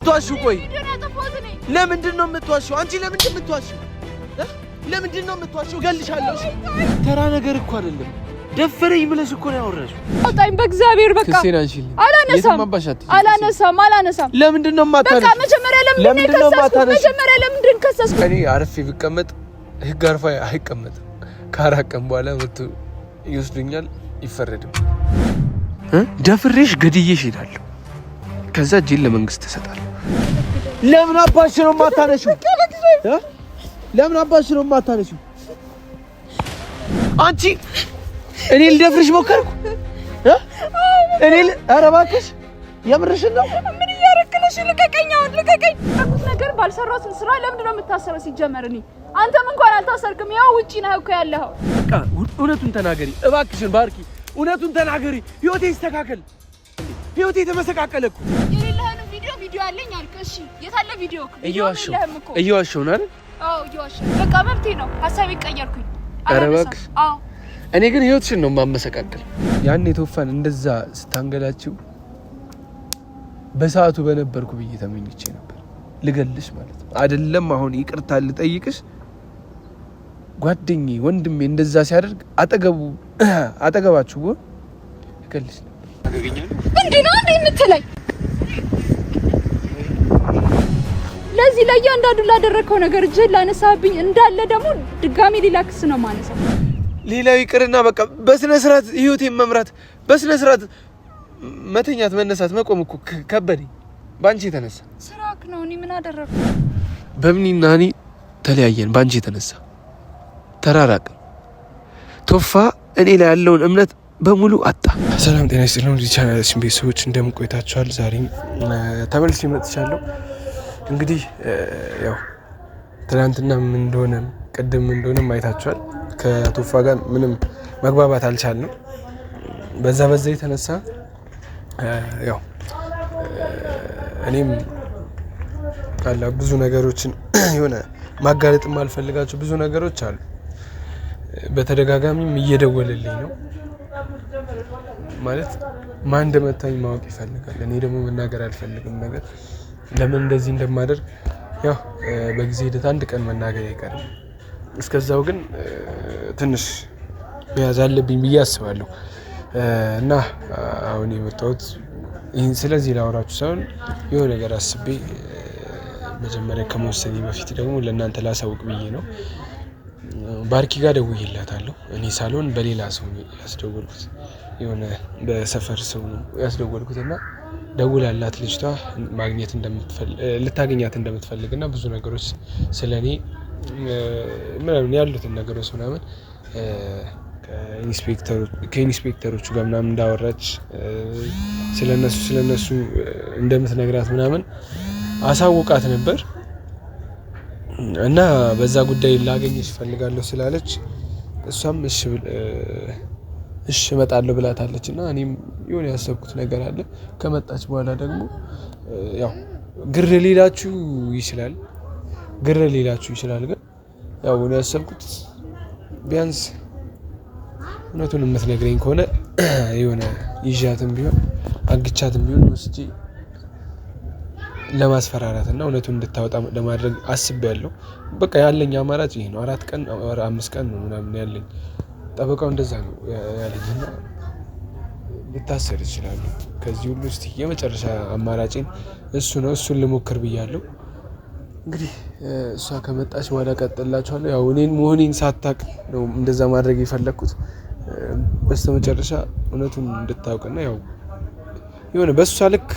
ትዋሽው? ቆይ ለምንድን ነው የምትዋሽው? አንቺ ለምንድን ነው የምትዋሽው? ለምንድን ነው የምትዋሽው? እገልሻለሁ። ተራ ነገር እኮ አይደለም። ደፈረኝ ብለሽ እኮ ነው ያወራሽው። አውጣኝ በእግዚአብሔር። በቃ አላነሳም። ለምንድን ነው የማታነሺው? በቃ መጀመሪያ ለምንድን ከሰስኩ? እኔ አርፌ ብቀመጥ ህግ አርፋ አይቀመጥም። ከአራት ቀን በኋላ መጥቶ ይወስዱኛል፣ ይፈረድም። ደፍሬሽ ገድዬሽ እሄዳለሁ። ከዛ እጄን ለመንግስት እሰጣለሁ። ለምን አባሽ ነው የማታነሺው? ለምን አባሽ ነው የማታነሺው? አንቺ እኔ ልደፍርሽ ሞከርኩ? ኧረ እባክሽ የምርሽን ነው? ምን እያረክለሽ? ልቀቀኝ! አሁን ልቀቀኝ! አኩት ነገር ባልሰራሁት ስራ ለምንድን ነው የምታሰረው? ሲጀመር አንተም እንኳን አልታሰርክም። ያው ውጪ ነህ እኮ ያለኸው። በቃ እውነቱን ተናገሪ እባክሽን ባርኪ፣ እውነቱን ተናገሪ። ህይወቴ ይስተካከል። ህይወቴ ተመሰቃቀለ እኮ። የሌለህን ቪዲዮ አለኝ አልክ። እሺ የታለ ቪዲዮ? እየዋሸሁ ነው አይደል? አዎ እየዋሸሁ። በቃ መብቴ ነው። ሐሳቤ ቀየርኩኝ። ኧረ እባክሽ። አዎ እኔ ግን ህይወትሽን ነው የማመሰቃቀል። ያን የተወፋን እንደዛ ስታንገላችሁ በሰዓቱ በነበርኩ ብዬ ተመኝቼ ነበር። ልገልሽ ማለት ነው አይደለም። አሁን ይቅርታ ልጠይቅሽ። ጓደኛዬ ወንድሜ እንደዛ ሲያደርግ አጠገባችሁ ልገልሽ ነበር። እንዴ ነው እንዴ የምትለኝ? ለዚህ ለእያንዳንዱ ላደረከው ነገር እጅህን ላነሳብኝ እንዳለ ደግሞ ድጋሜ ሌላ ክስ ነው ማነሳው። ሌላው ይቅርና በቃ በስነ ስርዓት ህይወቴን መምራት፣ በስነ ስርዓት መተኛት፣ መነሳት፣ መቆም እኮ ከበደኝ ባንቺ የተነሳ። ስራክ ነው። እኔ ምን አደረኩ? በምኒና እኔ ተለያየን ባንቺ የተነሳ ተራራቅን። ቶፋ እኔ ላይ ያለውን እምነት በሙሉ አጣ። ሰላም ጤና ይስጥልኝ ቻናላችን ቤተሰቦች እንደምን ቆይታችኋል? ዛሬም ተመልሼ መጥቻለሁ። እንግዲህ ያው ትናንትና ምን እንደሆነ ቅድም ምን እንደሆነ አይታችኋል። ከቶፋ ጋር ምንም መግባባት አልቻልንም። በዛ የተነሳ ያው እኔም አላ ብዙ ነገሮችን የሆነ ማጋለጥ የማልፈልጋቸው ብዙ ነገሮች አሉ። በተደጋጋሚም እየደወለልኝ ነው ማለት ማን እንደመታኝ ማወቅ ይፈልጋል። እኔ ደግሞ መናገር አልፈልግም ነገር ለምን እንደዚህ እንደማደርግ ያው በጊዜ ሂደት አንድ ቀን መናገር አይቀርም። እስከዛው ግን ትንሽ መያዝ አለብኝ ብዬ አስባለሁ እና አሁን የመጣሁት ይህን ስለዚህ ላወራችሁ ሳይሆን የሆነ ነገር አስቤ መጀመሪያ ከመወሰኔ በፊት ደግሞ ለእናንተ ላሳውቅ ብዬ ነው። ባርኪ ጋር ደውዬላታለሁ። እኔ ሳልሆን በሌላ ሰው ያስደወልኩት፣ የሆነ በሰፈር ሰው ያስደወልኩት እና ደውላላት ልጅቷ ማግኘት ልታገኛት እንደምትፈልግና ብዙ ነገሮች ስለኔ ምናምን ያሉትን ነገሮች ምናምን ከኢንስፔክተሮቹ ጋር ምናምን እንዳወራች ስለነሱ እንደምትነግራት ምናምን አሳውቃት ነበር እና በዛ ጉዳይ ላገኘሽ እፈልጋለሁ ስላለች እሷም እሺ እመጣለሁ ብላታለች። እና እኔም የሆነ ያሰብኩት ነገር አለ። ከመጣች በኋላ ደግሞ ያው ግር ሊላችሁ ይችላል ግን ያው እኔ ያሰብኩት ቢያንስ እውነቱን የምትነግረኝ ከሆነ የሆነ ይዣትም ቢሆን አግቻትም ቢሆን ወስጄ ለማስፈራራት እና እውነቱን እንድታወጣ ለማድረግ አስቤያለሁ። በቃ ያለኝ አማራጭ ይሄ ነው። 4 ቀን 5 ቀን ነው ምናምን ያለኝ። ጠበቃው እንደዛ ነው ያለኝና ልታሰር ይችላል። ከዚህ ሁሉ እስቲ የመጨረሻ አማራጭን እሱን ልሞክር ብያለሁ። እንግዲህ እሷ ከመጣች በኋላ ቀጥላችኋለሁ። ያው እኔን መሆኔን ሳታቅ ነው እንደዛ ማድረግ የፈለኩት። በስተመጨረሻ እውነቱን እንድታውቅና ያው የሆነ በሷ ልክ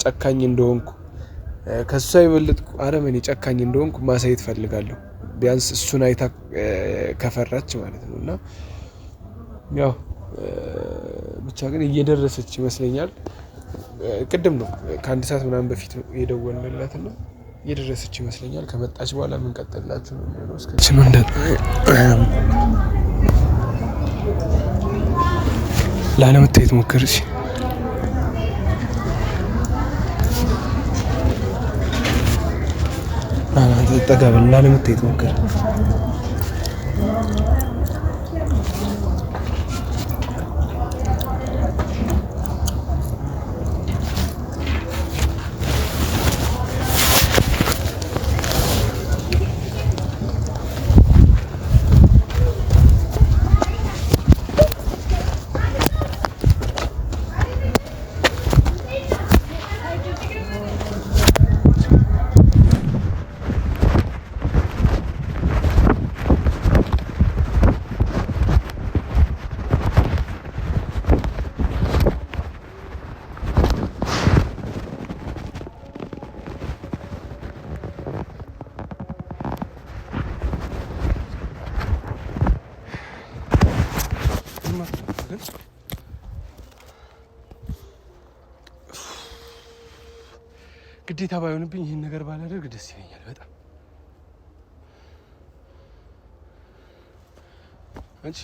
ጨካኝ እንደሆንኩ ከሷ የበለጥኩ አረመኔ ጨካኝ እንደሆንኩ ማሳየት ፈልጋለሁ። ቢያንስ እሱን አይታ ከፈራች ማለት ነው። እና ያው ብቻ ግን እየደረሰች ይመስለኛል። ቅድም ነው ከአንድ ሰዓት ምናምን በፊት የደወልንላት እና እየደረሰች ይመስለኛል። ከመጣች በኋላ ምን ቀጥላችሁ ነው የሚሆነው? እስከዚህ ነው ላለመታየት ሞክርሽ። ጠጋበል ላለመታየት ሞክር። ግዴታ ባይሆንብኝ ይሄን ነገር ባላደርግ ደስ ይለኛል በጣም። አንቺ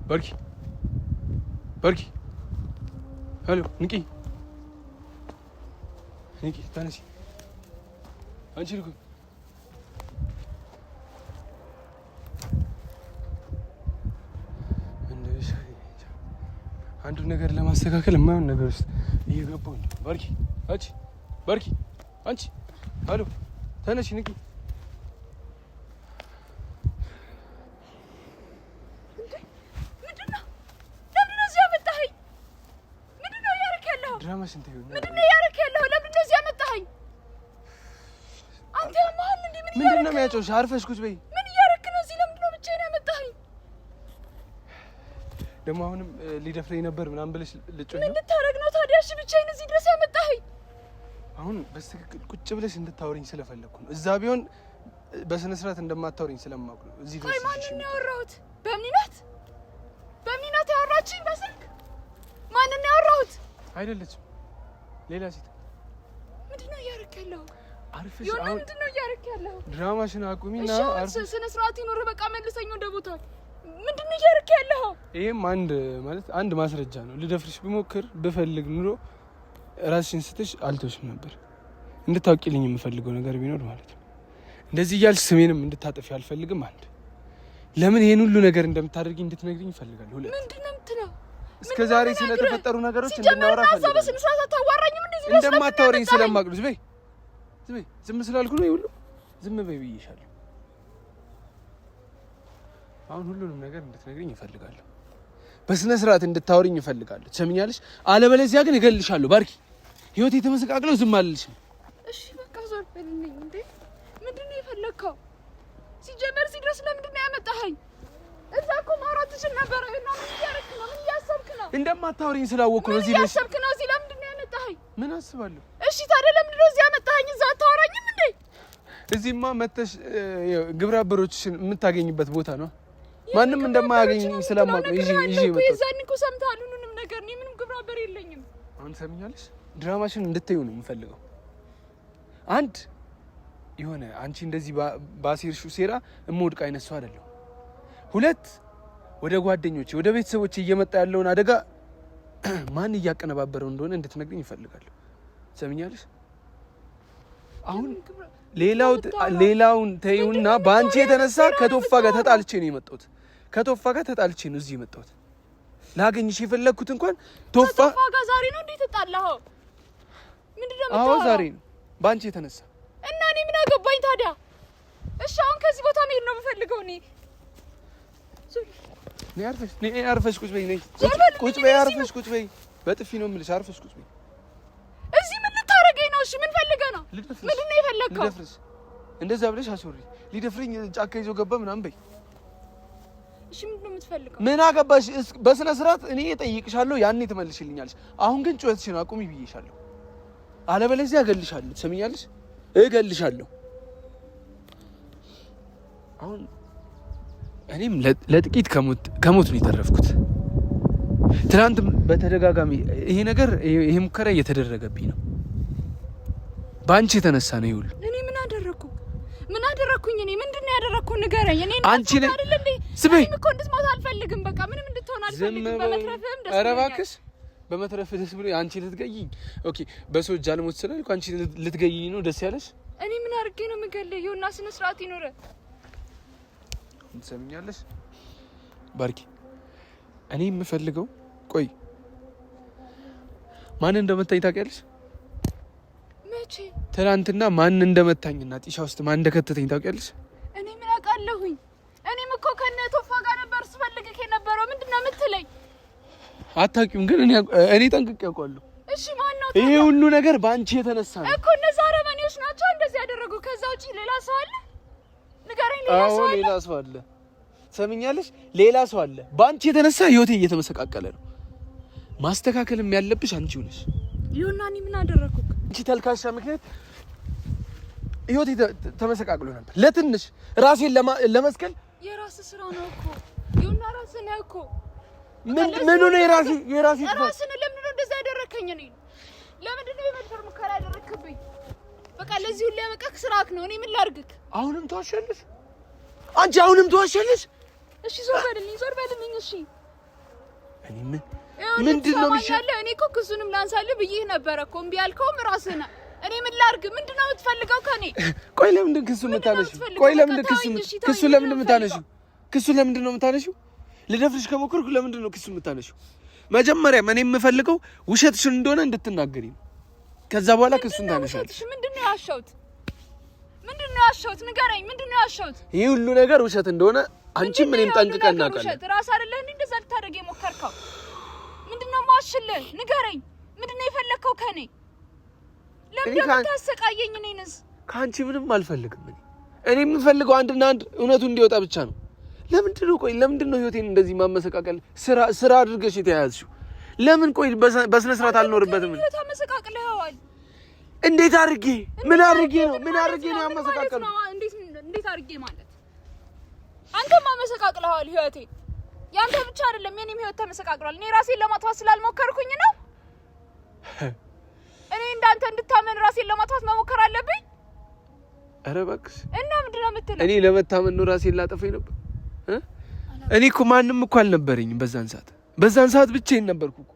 በርኪ ሄሎ ንቂ ተነሺ አንቺ ልኩ አንዱ ነገር ለማስተካከል የማይሆን ነገር ውስጥ እየገባሁ ነው። በርኪ አንቺ ሄሎ ተነሺ ንቂ ድራማ ስንት ይሆን? ምንድነው ያረክ ያለው? ለምን እንደዚህ ያመጣኸኝ? አንተ ማን እንዴ? ምንድነው የሚያጨውሽ? አርፈሽ ቁጭ በይ። ምን ያረክ ነው? እዚህ ለምንድነው ብቻዬን ያመጣኸኝ? ደግሞ አሁንም ሊደፍረኝ ነበር ምናምን ብለሽ ልጮህ ነው? ምን ልታረግ ነው ታዲያ? እሺ ብቻዬን እዚህ ድረስ ያመጣኸኝ? አሁን በትክክል ቁጭ ብለሽ እንድታወሪኝ ስለፈለኩ ነው። እዛ ቢሆን በስነ ስርዓት እንደማታወሪኝ ስለማውቅ ነው እዚህ ድረስ። ማን ነው ያወራሁት? በምንነት ያወራችኝ? በስልክ ማን ነው ያወራሁት? አይደለችም ሌላ ሴት። ምንድነው እያደረክ ያለው? አርፈሽ አሁን ምንድነው እያደረክ ያለው? ድራማሽን አቁሚና አርፈሽ ስነ ስርዓት ይኖር። በቃ መልሰኝ ወደ ቦታው። ምንድነው እያደረክ ያለው? ይሄም አንድ ማስረጃ ነው። ልደፍርሽ ብሞክር ብፈልግ ኑሮ ራስሽን ስትሽ አልተውሽም ነበር። እንድታውቂልኝ የምፈልገው ነገር ቢኖር ማለት ነው እንደዚህ እያልሽ ስሜንም እንድታጠፊ አልፈልግም። አንድ ለምን ይሄን ሁሉ ነገር እንደምታደርጊ እንድትነግሪኝ እፈልጋለሁ። ሁለት ምንድነው የምትለው? እስከ ዛሬ ስለተፈጠሩ ነገሮች እንድናወራ ፈልጋለሁ። እንደማታወሪኝ ስለማውቅ ነው። ዝም ስላልኩ ነው ይሁሉ ዝም በይ ብዬሻለሁ። አሁን ሁሉንም ነገር እንድትነግሪኝ እፈልጋለሁ። በስነ ስርዓት እንድታወሪኝ እፈልጋለሁ። ትሰሚኛለሽ? አለበለዚያ ግን እገልሻለሁ። ባርኪ ህይወቴ የተመሰቃቅለው ዝም አልልሽም። እሺ በቃ ዞር በልልኝ። እንዴ ምንድነው የፈለከው? ሲጀመር ሲድረስ ለምንድነው ያመጣኸኝ? እዛ እኮ ማውራት ትችል ነበር። እና ምን እያደረክ ነው? ምን እያሰብክ ነው? እንደማታወሪኝ ስላወቅኩ ነው። እዚህ እያሰብክ ነው? እዚህ ለምንድነው ያመጣኸኝ? ምን አስባለሁ? እሺ ታዲያ ለምንድነው እዚህ ያመጣኸኝ? እዛ አታወራኝም እንዴ? እዚህማ መተሽ ግብረ አበሮችሽን የምታገኝበት ቦታ ነው። ማንም እንደማያገኝ ስለማውቅ ነው ይዤ መጣሁ። የዛን እኮ ሰምተሃል ሁሉንም ነገር። እኔ ምንም ግብረ አበር የለኝም። አሁን ሰምኛለሽ? ድራማሽን እንድትዩ ነው የምፈልገው። አንድ የሆነ አንቺ እንደዚህ ባሴርሽው ሴራ እምወድቅ አይነት ሰው አይደለሁ። ሁለት ወደ ጓደኞቼ ወደ ቤተሰቦቼ እየመጣ ያለውን አደጋ ማን እያቀነባበረው እንደሆነ እንድትነግሪኝ ይፈልጋል። ሰምኛለሽ? አሁን ሌላውን ተይውና በአንቺ የተነሳ ከቶፋ ጋር ተጣልቼ ነው የመጣሁት። ከቶፋ ጋር ተጣልቼ ነው እዚህ የመጣሁት። ላገኝሽ የፈለግኩት እንኳን ቶፋ ጋር ዛሬ ነው እንዴ ተጣላኸው? ምንድነው የምታወራው? አዎ ዛሬ ነው በአንቺ የተነሳ እና እኔ ምን አገባኝ ታዲያ? እሺ አሁን ከዚህ ቦታ መሄድ ነው የምፈልገው እኔ። አርፈሽ ቁጭ በይ። ቁጭ በይ። አርፈሽ ቁጭ በይ። በጥፊ ነው የምልሽ። አርፈሽ ቁጭ በይ። እዚህ ምን ልታረገኝ ነው? እሺ ምን ፈልገህ ነው? ምንድነው የፈለግከው? ልደፍርሽ እንደዛ ብለሽ አስወሪ። ሊደፍርኝ ጫካ ይዞ ገባ ምናምን በይ። እሺ ምንድነው የምትፈልገው? ምን አገባሽ? በስነ ስርዓት እኔ እጠይቅሻለሁ፣ ያኔ ትመልሽልኛለሽ። አሁን ግን ጩኸትሽን አቁሚ ብዬሻለሁ። አለበለዚያ እገልሻለሁ። ትሰሚኛለሽ? እገልሻለሁ። አሁን እኔም ለጥቂት ከሞት ነው የተረፍኩት። ትናንት በተደጋጋሚ ይሄ ነገር ይሄ ሙከራ እየተደረገብኝ ነው። በአንቺ የተነሳ ነው ይሁሉ። እኔ ምን አደረኩኝ? እኔ ምንድነው ያደረኩ? ንገረኝ። እኔ አንቺ ነኝ አይደል እንዴ? ስበይ እኔም እኮ እንድትሞት አልፈልግም። በቃ ምንም እንድትሆን አልፈልግም። በመትረፍህም ደስ ይለኛል። ኧረ እባክሽ በመትረፍህ ደስ ብሎኝ አንቺ ልትገይኝ። ኦኬ በሰው እጅ አልሞት ስላልኩ አንቺ ልትገይኝ ነው ደስ ያለሽ? እኔ ምን አድርጌ ነው የምገልህ? ይኸውና ስነ ስርዓት ይኖረ። ትሰሚኛለሽ ባርኪ? እኔ የምፈልገው ቆይ ማን እንደመታኝ ታውቂያለሽ? መቼ? ትናንትና ማን እንደመታኝና ጢሻ ውስጥ ማን እንደከተተኝ ታውቂያለሽ? እኔ ምን አውቃለሁኝ? እኔም እኮ ከነ ቶፋ ጋር ነበር ስፈልግህ የነበረው። ምንድነው የምትለኝ? አታውቂውም፣ ግን እኔ ጠንቅቄ አውቃለሁ። እሺ ማን ነው? ይሄ ሁሉ ነገር በአንቺ የተነሳ ነው እኮ። እነዛ አረመኔዎች ናቸው እንደዚህ ያደረጉ። ከዛ ውጪ ሌላ ሰው አለ? ንገረኝ። ሌላ ሰው አለ? ሌላ ሰው አለ። ሰምኛለሽ? ሌላ ሰው አለ። በአንቺ የተነሳ ህይወቴ እየተመሰቃቀለ ነው። ማስተካከልም ያለብሽ አንቺው ነሽ። ይሁንና እኔ ምን አደረኩ? አንቺ ተልካሻ ምክንያት ህይወቴ ተመሰቃቅሎ ነበር። ለትንሽ ራሴን ለመስቀል የራስ ስራ ነው እኮ። ይሁንና ራስ ነው እኮ። ምን ነው የራሴ ራስን ለምን ነው እንደዛ ያደረከኝ? እኔ ለምንድን ነው የመድፈር ሙከራ ያደረክብኝ? በቃ ለዚህ ሁሉ ያበቃክ ስራክ ነው። እኔ ምን ላድርግክ? አሁንም ተዋሸልሽ አንቺ አሁንም ተዋሸልሽ። እሺ ዞር በልልኝ እሺ። እኔ ምንድነው የሚሻለው? እኔ እኮ ክሱንም ላንሳልህ ብዬሽ ነበር እኮ እምቢ ያልከውም ራስህ ነህ። እኔ ምን ላድርግ? ምንድነው የምትፈልገው ከኔ? ቆይ ለምንድን ክሱ የምታነሺው? ቆይ ለምንድን ክሱ ለምንድን የምታነሺው? ክሱ ለምንድን ነው የምታነሺው? ልደፍርሽ ከሞከርኩ ለምንድን ነው ክሱ የምታነሺው? መጀመሪያም እኔ የምፈልገው ውሸትሽን እንደሆነ እንድትናገሪ ነው። ከዛ በኋላ ክሱን ታነሻለሽ። ምንድነው ያሻውት? ንገረኝ። ምንድነው ያሻውት? ይሄ ሁሉ ነገር ውሸት እንደሆነ አንቺም እኔም ጠንቅቀን እናውቃለን። ውሸት ራስ አይደለህ እንዴ እንደዛ ልታደርግ የሞከርከው? ምንድነው ማሽልህ? ንገረኝ። ምንድነው የፈለከው ከኔ? ለምን ታሰቃየኝ? እኔንስ ከአንቺ ምንም አልፈልግም። እኔ የምፈልገው አንድና አንድ እውነቱ እንዲወጣ ብቻ ነው። ለምንድን ነው ህይወቴን እንደዚህ ማመሰቃቀል ስራ አድርገሽ የተያያዝሽው? ለምን ቆይ በስነ ስርዓት አልኖርበትም? ህይወት አመሰቃቅለኸዋል። እንዴት አድርጌ ምን አድርጌ ነው ያመሰቃቀለው? እንዴት አድርጌ ማለት አንተም አመሰቃቅለኸዋል ህይወቴ። ያንተ ብቻ አይደለም የኔም ህይወት ተመሰቃቅሏል። እኔ ራሴን ለማጥፋት ስላልሞከርኩኝ ነው። እኔ እንዳንተ እንድታመን ራሴን ለማጥፋት መሞከር አለብኝ? ኧረ እባክሽ። እና ምንድነው የምትለው? እኔ ለመታመን ነው ራሴን ላጠፋኝ ነበር? እኔ እኮ ማንም እኮ አልነበረኝም በዛን ሰዓት ብቻዬን ነበርኩ እኮ።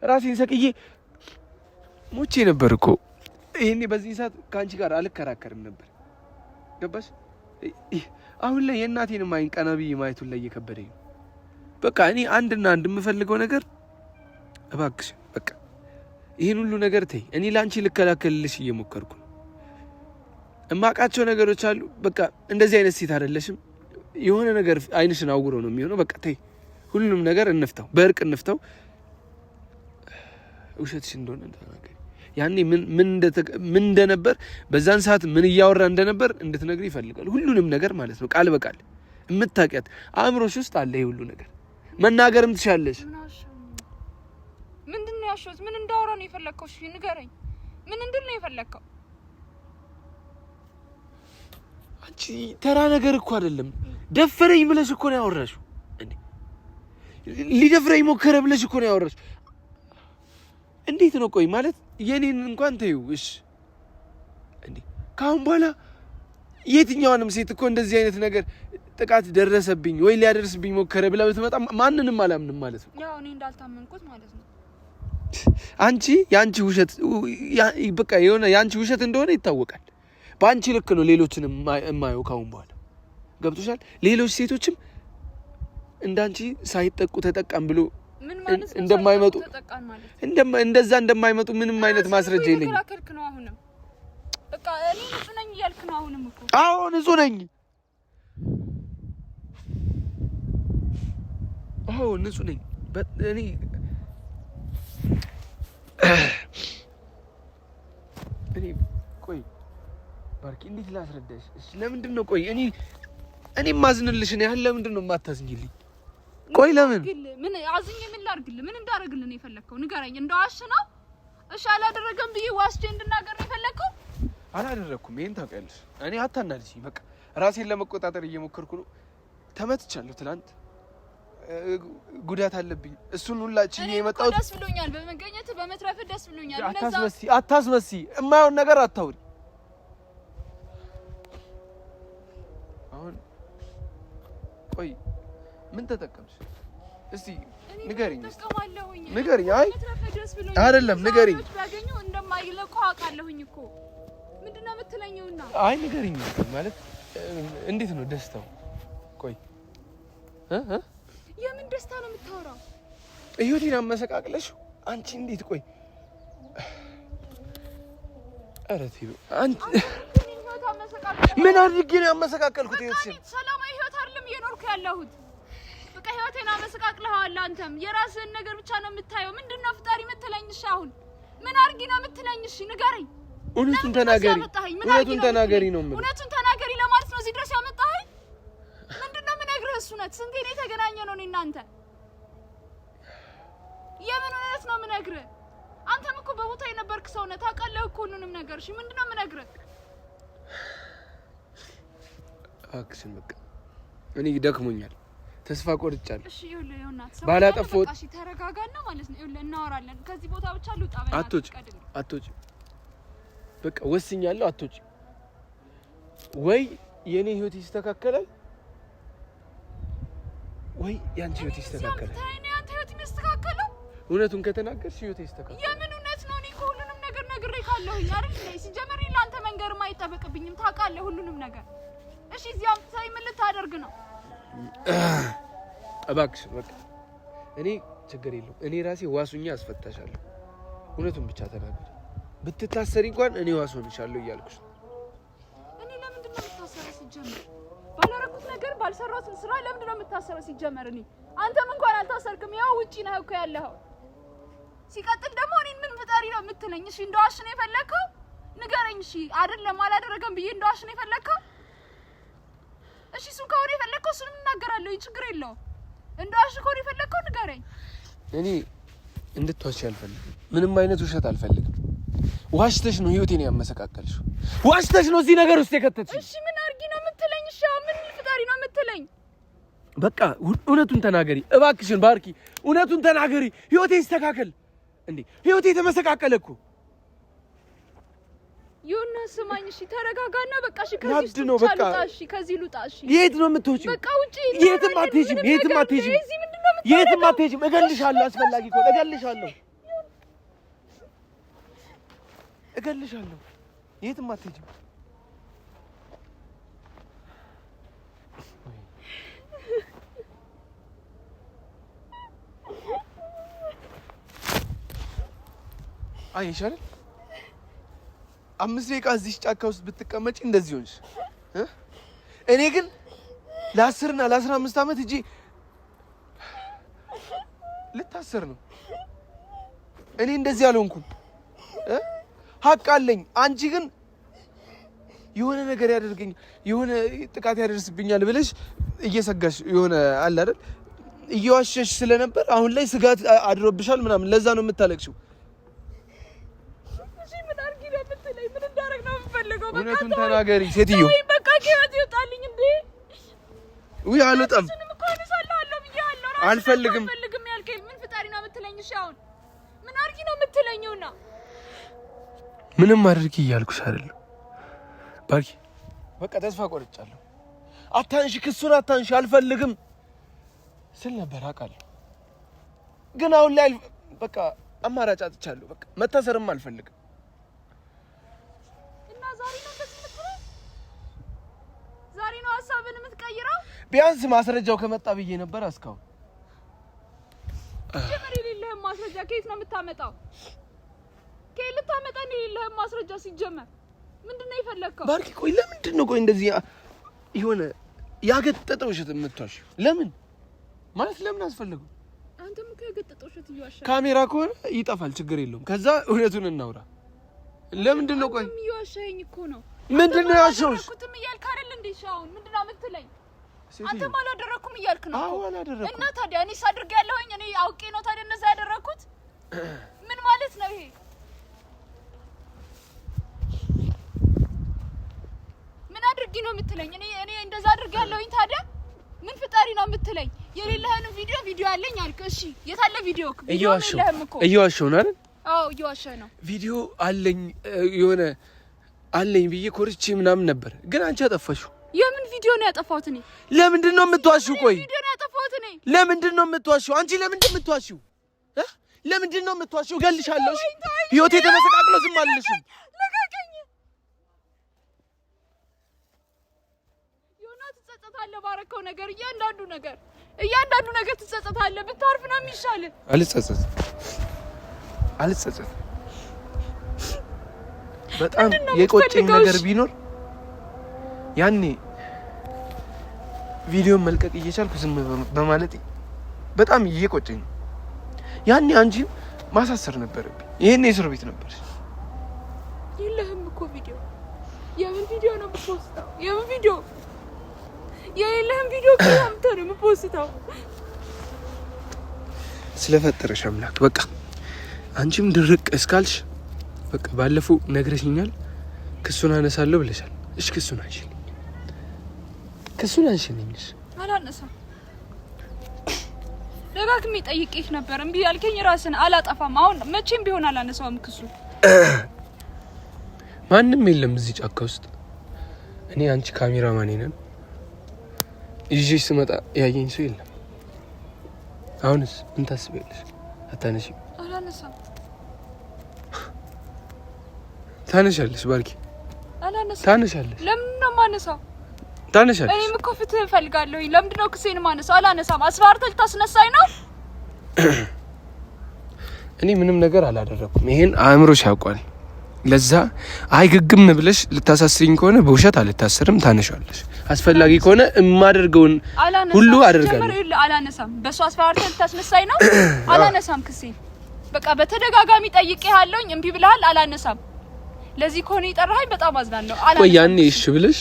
ራሴን ሰቅዬ ሞቼ ነበር እኮ። ይሄኔ በዚህ ሰዓት ከአንቺ ጋር አልከራከርም ነበር። ገባሽ? አሁን ላይ የእናቴንም አይን ቀና ብዬ ማየቱን ላይ እየከበደኝ ነው። በቃ እኔ አንድና አንድ የምፈልገው ነገር እባክሽ በቃ ይሄን ሁሉ ነገር ተይ። እኔ ላንቺ ልከላከልልሽ እየሞከርኩ ነው። እማቃቸው ነገሮች አሉ። በቃ እንደዚህ አይነት ሴት አይደለሽም። የሆነ ነገር አይንሽን አውግሮ ነው የሚሆነው። በቃ ተይ፣ ሁሉንም ነገር እንፍታው፣ በእርቅ እንፍታው። ውሸትሽ እንደሆነ ተናገሪ። ያኔ ምን እንደነበር በዛን ሰዓት ምን እያወራ እንደነበር እንድትነግሪ ይፈልጋል። ሁሉንም ነገር ማለት ነው፣ ቃል በቃል የምታውቂያት አእምሮሽ ውስጥ አለ። ይሄ ሁሉ ነገር መናገርም ትችያለሽ። ምንድነው ያሻውት? ምን እንዳወራ ነው የፈለከው? እሺ ንገረኝ። ምን እንድል ነው የፈለከው? አንቺ ተራ ነገር እኮ አይደለም። ደፈረኝ ብለሽ እኮ ነው ያወራሽው እንዴ? ሊደፍረኝ ሞከረ ብለሽ እኮ ነው ያወራሽው። እንዴት ነው ቆይ ማለት የኔን እንኳን ተይው እሺ እንዴ? ካሁን በኋላ የትኛውንም ሴት እኮ እንደዚህ አይነት ነገር ጥቃት ደረሰብኝ ወይ ሊያደርስብኝ ሞከረ ብላ ብትመጣ ማንንም አላምንም ማለት ነው። ያው እኔ እንዳልታመንኩት ማለት ነው። አንቺ ያንቺ ውሸት በቃ የሆነ ያንቺ ውሸት እንደሆነ ይታወቃል። በአንቺ ልክ ነው ሌሎችንም የማየው ካሁን በኋላ ገብቶሻል። ሌሎች ሴቶችም እንዳንቺ ሳይጠቁ ተጠቃም ብሎ እንደማይመጡ እንደዛ እንደማይመጡ ምንም አይነት ማስረጃ የለኝም። ተከራከርክ ነው አሁንም? በቃ እኔ ንጹህ ነኝ እያልክ ነው አሁንም እኮ? አዎ ንጹህ ነኝ። አዎ ንጹህ ነኝ። እኔ ቆይ ባርኪ እንዴት ላስረዳሽ? እሺ ለምንድን ነው ቆይ እኔ ማዝንልሽ ነው ያህል ለምንድን ነው የማታዝኝልኝ? ቆይ ለምን ምን አዝኝ? ምን ላድርግልህ? ምን እንዳደርግልህ ነው የፈለከው? ንገረኝ። እንደዋሽ ነው? እሺ አላደረገም ብዬ ዋስቼ እንድናገር ነው የፈለከው? አላደረኩም። ይሄን ታውቂያለሽ። እኔ አታናድሽኝ። በቃ ራሴን ለመቆጣጠር እየሞከርኩ ነው። ተመትቻለሁ። ትናንት ጉዳት አለብኝ። እሱን ሁላችን የመጣው ደስ ብሎኛል። በመገኘት በመትረፍ ደስ ብሎኛል። አታስመሲ። የማይሆን ነገር አታውሪ። አሁን ቆይ ምን ተጠቀምሽ? እስቲ ንገሪኝ። ንገሪኝ። አይ አይደለም ንገሪኝ። ባገኙ እንደማይለቁ አውቃለሁኝ እኮ። ምንድነው የምትለኝውና? አይ ንገሪኝ ማለት እንዴት ነው ደስታው? ቆይ የምን ደስታ ነው የምታወራው? እዩቲና መሰቃቅለሽ አንቺ እንዴት? ቆይ ኧረ ተይው አንቺ። ምን አድርጌ ነው ያመሰቃቀልኩት? ህይወትሽን ሰላማዊ ህይወት አይደለም እየኖርኩ ያለሁት። በቃ ህይወቴን አመሰቃቅለኸዋል። አንተም የራስህን ነገር ብቻ ነው የምታየው። ምንድነው ፍጣሪ የምትለኝ? እሺ አሁን ምን አድርጊ ነው የምትለኝ? እሺ ንገረኝ። እውነቱን ተናገሪ። እውነቱን ተናገሪ ነው የምልህ። እውነቱን ተናገሪ ለማለት ነው እዚህ ድረስ ያመጣኸኝ? ምንድነው የምነግርህ? እሱ እውነት ስንቴ ነው የተገናኘ ነው እኔ እናንተ? የምን እውነት ነው የምነግርህ? አንተም እኮ በቦታ የነበርክ ሰው ነህ፣ ታውቃለህ እኮ ሁሉንም ነገር። እሺ ምንድነው የምነግርህ? እባክሽን በቃ እኔ ደክሞኛል፣ ተስፋ ቆርጫለሁ። እሺ ይኸውልህ እናት ሰው ባላጠፋሁት እሺ ተረጋጋና ማለት ነው። ይኸውልህ እናወራለን። ከዚህ ቦታ ብቻ ልውጣ። አትወጪ በቃ ወስኛለሁ። አትወጪ ወይ የኔ ህይወት ይስተካከላል ወይ ያንቺ ህይወት ይስተካከላል። ታይኔ አንተ ህይወት ይስተካከላል። እውነቱን ከተናገርሽ ህይወት ይስተካከላል። የምን እውነት ነው? እኔ ሁሉንም ነገር ነግሬ ካለሁኝ አይደል እንዴ? ሲጀመር ለአንተ መንገርም አይጠበቅብኝም። ታውቃለህ ሁሉንም ነገር። እሺ እዚያም ሳይ ምን ልታደርግ ነው? እባክሽ በቃ እኔ ችግር የለውም። እኔ ራሴ ዋሱኛ አስፈታሻለሁ። እውነቱን ብቻ ተናገሪ። ብትታሰሪ እንኳን እኔ ዋስ ሆንሻለሁ እያልኩሽ ነው። እኔ ለምንድን ነው የምታሰረው ሲጀመር? ባላረኩት ነገር ባልሰራሁት ስራ ለምንድን ነው የምታሰረው ሲጀመር? እኔ አንተም እንኳን አልታሰርክም። ያው ውጪ ነህ እኮ ያለኸው። ሲቀጥል ደግሞ እኔን ምን ፍጠሪ ነው የምትለኝ? እሺ እንደዋሽ ነው የፈለከው? ንገረኝ። እሺ አይደለም አላደረገም ብዬ እንደዋሽ ነው የፈለከው? እሺ እሱን ከሆነ የፈለከው እሱንም እናገራለሁ። ችግር የለውም። እንደዋሽ ከሆነ የፈለከው ንገረኝ። እኔ እንድትዋሽ አልፈልግም። ምንም አይነት ውሸት አልፈልግም። ዋሽተሽ ነው ህይወቴን ያመሰቃቀልሽው። ዋሽተሽ ነው እዚህ ነገር ውስጥ የከተትሽኝ። እሺ ምን አድርጊ ነው የምትለኝ? እሺ ምን ፍጠሪ ነው የምትለኝ? በቃ እውነቱን ተናገሪ እባክሽን ባርኪ፣ እውነቱን ተናገሪ። ህይወቴ ይስተካከል። እንዴ ህይወቴ ተመሰቃቀለ እኮ። ይሁን ስማኝ። እሺ ተረጋጋና በቃ እሺ ከዚህ ነው በቃ እሺ ከዚህ ልውጣ። እሺ የት ነው የምትወጪው? በቃ ውጪ። የትም አትሄጂም፣ የትም አትሄጂም፣ የትም አትሄጂም። እገልሻለሁ፣ አስፈላጊ ከሆነ እገልሻለሁ፣ እገልሻለሁ። የትም አትሄጂም። አይሻል 5 ደቂቃ እዚህ ጫካ ውስጥ ብትቀመጪ እንደዚህ ሆንሽ። እኔ ግን ለ10 እና ለ15 ዓመት እጂ ልታሰር ነው። እኔ እንደዚህ አልሆንኩም። ሀቅ አለኝ። አንቺ ግን የሆነ ነገር ያደርገኝ የሆነ ጥቃት ያደርስብኛል ብለሽ እየሰጋሽ የሆነ አለ አይደል እየዋሸሽ ስለነበር አሁን ላይ ስጋት አድሮብሻል ምናምን። ለዛ ነው የምታለቅሽው። እውነቱን ተናገሪ ሴትዮ። በቃ ከህይወት ይወጣልኝ እንዴ? ውይ አልወጣም። አልፈልግም። ያልከኝ ምን ፍጣሪ ነው የምትለኝ? እሺ አሁን ምን አድርጊ ነው የምትለኝውና? ምንም አድርጊ እያልኩሽ አይደለም ባርኪ። በቃ ተስፋ ቆርጫለሁ። አታንሺ፣ ክሱን አታንሺ፣ አልፈልግም ስል ነበር አውቃለሁ። ግን አሁን ላይ በቃ አማራጭ አጥቻለሁ። በቃ መታሰርም አልፈልግም። ዛሬ ነው ሀሳብን የምትቀይረው? ቢያንስ ማስረጃው ከመጣ ብዬ ነበር። እስካሁን ጀመር የሌለህም ማስረጃ ከየት ነው የምታመጣው? ከየት ልታመጣ ነው የሌለህም ማስረጃ? ሲጀመር ምንድነው የፈለከው? ባርኪ ቆይ ለምንድን ነው ቆይ እንደዚህ የሆነ ያገጠጠ ውሸት የምትዋሺው? ለምን ማለት ለምን አስፈለገው? አንተም እኮ ያገጠጠ ውሸት እየዋሻህ። ካሜራ ከሆነ ይጠፋል፣ ችግር የለውም። ከዛ እውነቱን እናውራ። ለምንድን ነው ቆይ እየዋሻኸኝ እኮ ነው? ምንድነው ያልሽውሽ? አላደረኩትም እያልክ አይደል እንዴ? ሻውን ምንድነው የምትለኝ? አንተም አላደረኩም እያልክ ነው። አዎ አላደረኩም። እና ታዲያ እኔስ አድርጌያለሁኝ? እኔ አውቄ ነው ታዲያ እንደዛ ያደረኩት? ምን ማለት ነው ይሄ? ምን አድርጊ ነው የምትለኝ? እኔ እንደዛ አድርጌያለሁኝ ታዲያ ምን ፍጣሪ ነው የምትለኝ? የሌለህን ቪዲዮ አለኝ አልክ። እሺ የታለ ቪዲዮ? እየዋሸሁ ነው አይደል? አዎ እየዋሸህ ነው። ቪዲዮ አለኝ የሆነ አለኝ ብዬ ኮርቼ ምናምን ነበር፣ ግን አንቺ አጠፋሽው። የምን ቪዲዮ ነው ያጠፋሁት እኔ? ለምንድን ነው የምትዋሺው? ቆይ ቪዲዮ ነው ያጠፋሁት እኔ? ለምንድን ነው የምትዋሺው? አንቺ ለምንድን ነው የምትዋሺው? ለምንድን ነው የምትዋሺው? እገልሻለሁ። እሺ ህይወቴ ተመሰቃቅሎ ዝም አልልሽም። ለቀቀኝ። ዮናስ ትጸጸታለህ ባረከው ነገር፣ እያንዳንዱ ነገር ትጸጸታለህ። ብታርፍ ነው የሚሻልህ። አልጸጸትም። በጣም የቆጨኝ ነገር ቢኖር ያኔ ቪዲዮን መልቀቅ እየቻልኩ ዝም በማለት በጣም እየቆጨኝ ነው። ያኔ አንቺን ማሳሰር ነበረብኝ። ይሄን የእስር ቤት ነበር። የለህም እኮ ቪዲዮ። የምን ቪዲዮ ነው የምትፖስተው? የምን ቪዲዮ? የለህም ቪዲዮ ከአንተ ነው የምትፖስተው። ስለፈጠረሽ አምላክ በቃ አንቺም ድርቅ እስካልሽ በቃ ባለፈው ነግረሽኛል፣ ክሱን አነሳለሁ ብለሻል። እሺ ክሱን አንሺልኝ። አላነሳም። ደጋግሜ ጠይቄሽ ነበር፣ እምቢ ያልከኝ ራስን። አላጠፋም። አሁን መቼም ቢሆን አላነሳውም ክሱ። ማንም የለም እዚህ ጫካ ውስጥ። እኔ አንቺ ካሜራማን ነን። ይዤሽ ስመጣ ያየኝ ሰው የለም። አሁንስ ምን ታስቢያለሽ? አታነሺም? አላነሳም። ታነሻለሽ ባርኪ። አላነሳም። ታነሻለሽ። ለምን ነው የማነሳው? ታነሻለሽ። እኔም እኮ ፍትህ እፈልጋለሁ። ለምንድን ነው ክሴን የማነሳው? አላነሳም። አስፈራርተህ ልታስነሳኝ ነው? እኔ ምንም ነገር አላደረኩም። ይሄን አእምሮሽ ያውቋል። ለዛ አይግግም ብለሽ ልታሳስሪኝ ከሆነ በውሸት አልታሰርም። ታነሻለሽ። አስፈላጊ ከሆነ የማደርገውን ሁሉ አደርጋለሁ። አላነሳም። በሱ አስፈራርተህ ልታስነሳኝ ነው? አላነሳም ክሴን። በቃ በተደጋጋሚ ጠይቄሃለሁኝ፣ እምቢ ብለሃል። አላነሳም። ለዚህ ከሆነ ይጠራኸኝ በጣም አዝናለሁ። አላነሳም። ቆይ ያኔ እሺ ብለሽ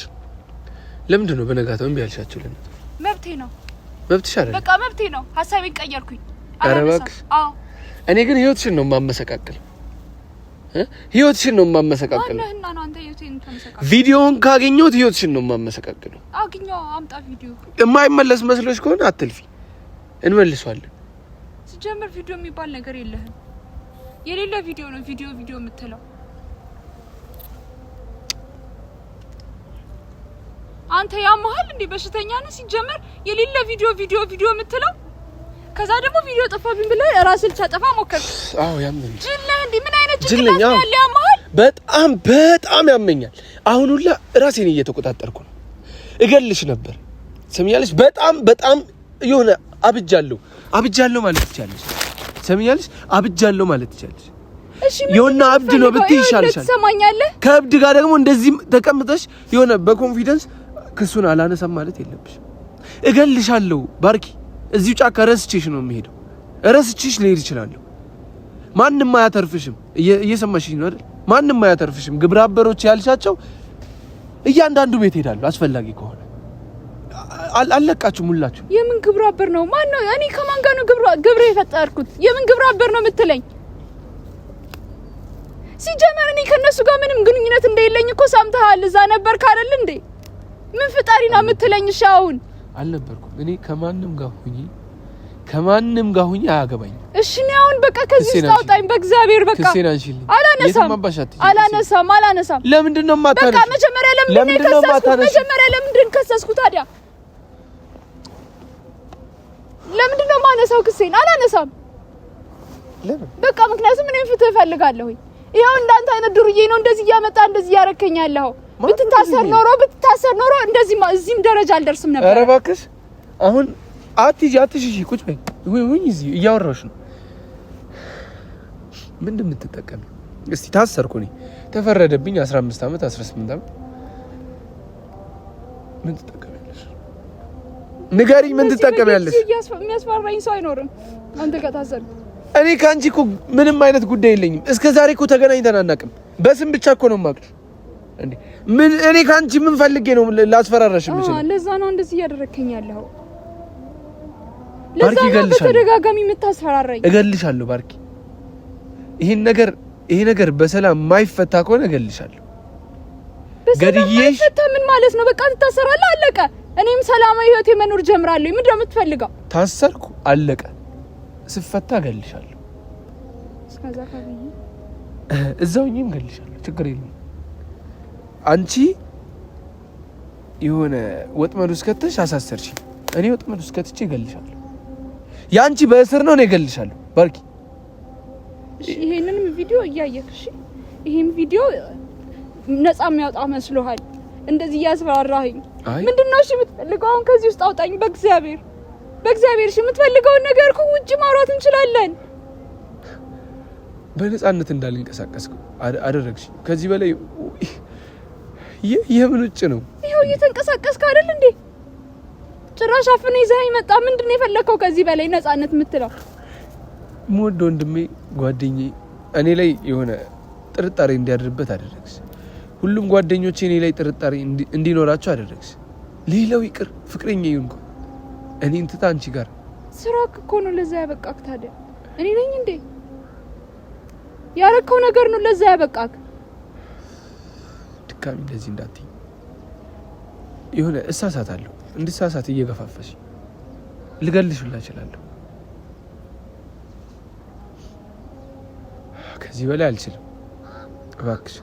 ለምንድን ነው በነጋታው እምቢ ያልሻቸው? ለምን? መብቴ ነው። መብትሽ አይደል? በቃ መብቴ ነው። ሀሳቤን ቀየርኩኝ። ኧረ እባክሽ። አዎ እኔ ግን ህይወትሽን ነው የማመሰቃቅል። ህይወትሽን ነው የማመሰቃቅል። ማነህና ነው አንተ ህይወቴን ተመሰቃቅል? ቪዲዮውን ካገኘሁት ህይወትሽን ነው የማመሰቃቅል። አግኘው፣ አምጣ ቪዲዮ። የማይመለስ መስሎሽ ከሆነ አትልፊ፣ እንመልሷለን። ሲጀምር ቪዲዮ የሚባል ነገር የለህም። የሌለ ቪዲዮ ነው ቪዲዮ የምትለው አንተ። ያመሃል እንዴ? በሽተኛ ነህ? ሲጀምር የሌለ ቪዲዮ የምትለው ከዛ ደግሞ ቪዲዮ ጠፋብኝ ብለህ ራስህ ልታጠፋ ሞከርክ። አዎ ያመኛል። ጅል ነህ እንዴ? ምን አይነት ጭንቅላት ነው ያለ? ያመሃል? በጣም ያመኛል። አሁን ሁላ ራሴን እየተቆጣጠርኩ ነው። እገልሽ ነበር። ሰምኛለሽ? በጣም የሆነ አብጃለሁ ማለት ትችያለሽ። ሰምኛለሽ? አብጃለሁ ማለት ትችያለሽ። እሺ የሆነ አብድ ነው ብትይ ይሻልሻል። ትሰማኛለህ? ከአብድ ጋር ደግሞ እንደዚህ ተቀምጠሽ የሆነ በኮንፊደንስ ክሱን አላነሳም ማለት የለብሽ። እገልሻለሁ ባርኪ። እዚሁ ጫካ ረስቼሽ ነው የምሄደው። ረስቼሽ ልሄድ እችላለሁ። ማንም አያተርፍሽም። እየሰማሽኝ ነው አይደል? ማንም አያተርፍሽም። ግብረ አበሮች ያልሻቸው እያንዳንዱ ቤት ሄዳሉ አስፈላጊ ከሆነ። አለቃችሁም ሁላችሁ። የምን ግብረ አበር ነው? ማን ነው? እኔ ከማን ጋር ነው ግብረ የፈጠርኩት? የምን ግብረ አበር ነው የምትለኝ? ሲጀመር እኔ ከነሱ ጋር ምንም ግንኙነት እንደሌለኝ እኮ ሰምተሃል። እዛ ነበርክ አይደል እንዴ? ምን ፍጣሪ ነው የምትለኝ? እሺ አሁን አልነበርኩም። እኔ ከማንም ጋር ሁኚ አያገባኝም። እሺ እኔ አሁን በቃ ከዚህ ውስጥ አውጣኝ በእግዚአብሔር። በቃ አላነሳም። ለምንድን ነው የማታነሺው? በቃ መጀመሪያ ለምንድን ከሰስኩ ታዲያ? ለምንድን ነው የማነሳው ክሴን? አላነሳም። ለምን? በቃ ምክንያቱም እኔም ፍትህ እፈልጋለሁ። ይሄው እንዳንተ አይነት ዱርዬ ነው እንደዚህ እያመጣ እንደዚህ ያረከኝ ያለው። ብትታሰር ኖሮ እንደዚህ እዚህም ደረጃ አልደርስም ነበር። ኧረ እባክሽ አሁን አትሽሺ። ቁጭ በይ። ወይ እዚህ እያወራሽ ነው። ምንድን የምትጠቀሚ? እስቲ ታሰርኩ እኔ ተፈረደብኝ 15 ዓመት 18 ዓመት። ምን ትጠቀሚያለሽ? ንገሪኝ፣ ምን ትጠቀሚያለሽ? የሚያስፈራኝ ሰው አይኖርም አንተ ከታሰርክ። እኔ ካንቺ እኮ ምንም አይነት ጉዳይ የለኝም። እስከ ዛሬ እኮ ተገናኝተን አናውቅም። በስም ብቻ እኮ ነው የማውቅሽ። እንዴ ምን እኔ ካንቺ ምን ፈልጌ ነው ላስፈራራሽ የምችለው? ለዛ ነው እንደዚህ እያደረከኝ ያለው። ለዛ ነው በተደጋጋሚ የምታስፈራራኝ። እገልሻለሁ ባርኪ። ይሄ ነገር በሰላም የማይፈታ ከሆነ እገልሻለሁ። ገድዬሽ ፈታ ምን ማለት ነው? በቃ ትታሰራለህ፣ አለቀ። እኔም ሰላማዊ ህይወት መኖር ጀምራለሁ። ምንድን ነው የምትፈልገው? ታሰርኩ፣ አለቀ። ስፈታ እገልሻለሁ። እስከዛ ካብይ እዛውኝም እገልሻለሁ። ችግር የለም። አንቺ የሆነ ወጥመድ ውስጥ ከተሽ አሳሰርሽ፣ እኔ ወጥመድ ውስጥ ከትቼ እገልሻለሁ። ያንቺ በእስር ነው፣ እኔ እገልሻለሁ ባርኪ። እሺ ይሄንንም ቪዲዮ እያየክ፣ እሺ ይሄን ቪዲዮ ነፃ የሚያወጣ መስሎሃል? እንደዚህ እያስፈራራኸኝ ምንድነው? እሺ የምትፈልገው አሁን ከዚህ ውስጥ አውጣኝ በእግዚአብሔር። እሺ የምትፈልገውን ነገር እኮ ውጪ ማውራት እንችላለን። በነፃነት እንዳልንቀሳቀስ አደረግሽ። ከዚህ በላይ የምን ውጭ ነው? ይሄው እየተንቀሳቀስክ አይደል እንዴ? ጭራሽ አፍኔ ይዘኸኝ መጣ። ምንድነው የፈለከው ከዚህ በላይ ነፃነት የምትለው? ሞድ ወንድሜ፣ ጓደኛዬ እኔ ላይ የሆነ ጥርጣሬ እንዲያድርበት አደረግሽ። ሁሉም ጓደኞቼ እኔ ላይ ጥርጣሬ እንዲኖራቸው አደረግሽ። ሌላው ይቅር ፍቅረኛ ይሁን እኔን ትታ አንቺ ጋር ስራክ እኮ ነው ለዛ ያበቃክ። ታዲያ እኔ ነኝ እንዴ? ያረከው ነገር ነው ለዛ ያበቃክ። ድካሚ እንደዚህ እንዳትይ። የሆነ እሳሳታለሁ፣ እንድሳሳት እየገፋፈሽ ልገልሽ ሁላ እችላለሁ። ከዚህ በላይ አልችልም። እባክሽ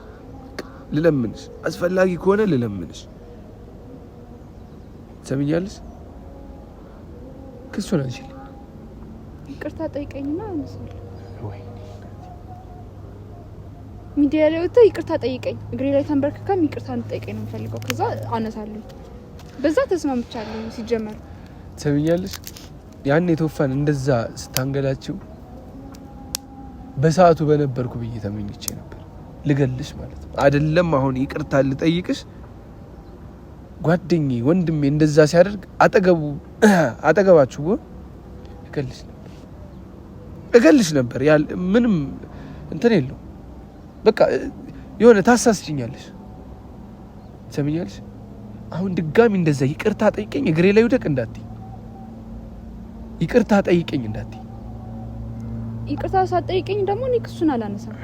ልለምንሽ አስፈላጊ ከሆነ ልለምንሽ ሰምኛለሽ ክሱን አንቺልኝ ይቅርታ ጠይቀኝና አነሳለሁ ወይ ሚዲያ ላይ ወጥተህ ይቅርታ ጠይቀኝ እግሬ ላይ ተንበርክከም ይቅርታ እንጠይቀኝ ነው የምፈልገው ከዛ አነሳለሁ በዛ ተስማምቻለሁ ሲጀመር ሰምኛለሽ ያኔ ቶፋን እንደዛ ስታንገላችሁ በሰዓቱ በነበርኩ ብዬ ተመኝቼ ነበር ልገልሽ ማለት ነው አይደለም አሁን ይቅርታ ልጠይቅሽ ጓደኛዬ ወንድሜ እንደዛ ሲያደርግ አጠገባችሁ እገልሽ ነበር ያል ምንም እንትን የለው በቃ የሆነ ታሳስችኛለሽ ሰምኛለሽ አሁን ድጋሚ እንደዛ ይቅርታ ጠይቀኝ እግሬ ላይ ወደቅ እንዳትይ ይቅርታ ጠይቀኝ እንዳትይ ይቅርታ ሳትጠይቀኝ ደግሞ እኔ ክሱን አላነሳም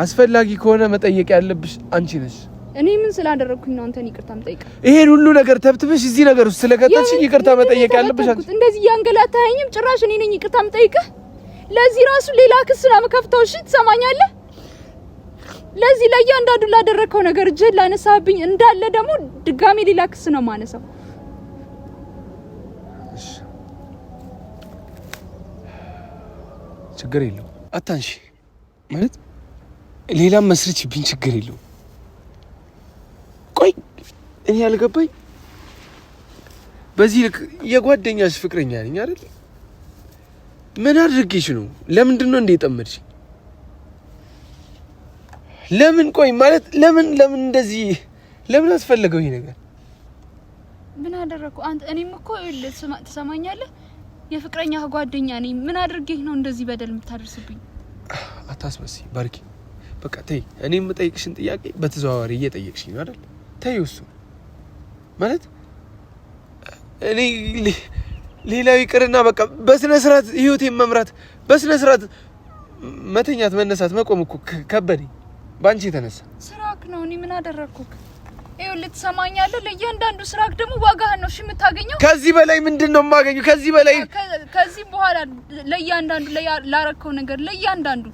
አስፈላጊ ከሆነ መጠየቅ ያለብሽ አንቺ ነሽ እኔ ምን ስላደረኩኝ ነው አንተን ይቅርታ መጠየቅ ይሄን ሁሉ ነገር ተብትበሽ እዚህ ነገር ውስጥ ስለከተትሽ ይቅርታ መጠየቅ ያለብሽ አንቺ እንደዚህ ያንገላታኸኝም ጭራሽ እኔ ነኝ ይቅርታ መጠየቅህ ለዚህ ራሱ ሌላ ክስ ነው የምከፍተው እሺ ትሰማኛለህ ለዚህ ለእያንዳንዱ ላደረከው ነገር እጅ ላነሳብኝ እንዳለ ደግሞ ድጋሜ ሌላ ክስ ነው ማነሳው ችግር የለው አታንሺ ማለት ሌላም መስርችብኝ ችግር የለው ቆይ እኔ ያልገባኝ በዚህ ልክ የጓደኛሽ ፍቅረኛ ነኝ አይደል ምን አድርጌሽ ነው ለምንድን ነው እንደ ጠመድሽ ለምን ቆይ ማለት ለምን እንደዚህ ለምን አስፈልገው ይሄ ነገር ምን አደረኩ አንተ እኔም እኮ ትሰማኛለህ የፍቅረኛ ጓደኛ ነኝ ምን አድርጌህ ነው እንደዚህ በደል የምታደርስብኝ አታስመስይ ባርኪ በቃ ተይ እኔም የምጠይቅሽን ጥያቄ በተዘዋዋሪ እየጠየቅሽኝ ነው አይደል ተይ እሱ ማለት እኔ ሌላው ይቅርና በቃ በስነ ስርዓት ህይወቴን መምራት በስነ ስርዓት መተኛት መነሳት መቆም እኮ ከበደኝ ባንቺ የተነሳ ስራክ ነው እኔ ምን አደረኩክ ይኸውልህ ትሰማኛለህ ለእያንዳንዱ ስራክ ደግሞ ዋጋህን ነው እሺ የምታገኘው ከዚህ በላይ ምንድነው የማገኘው ከዚህ በኋላ ለእያንዳንዱ ላረከው ነገር ለእያንዳንዱ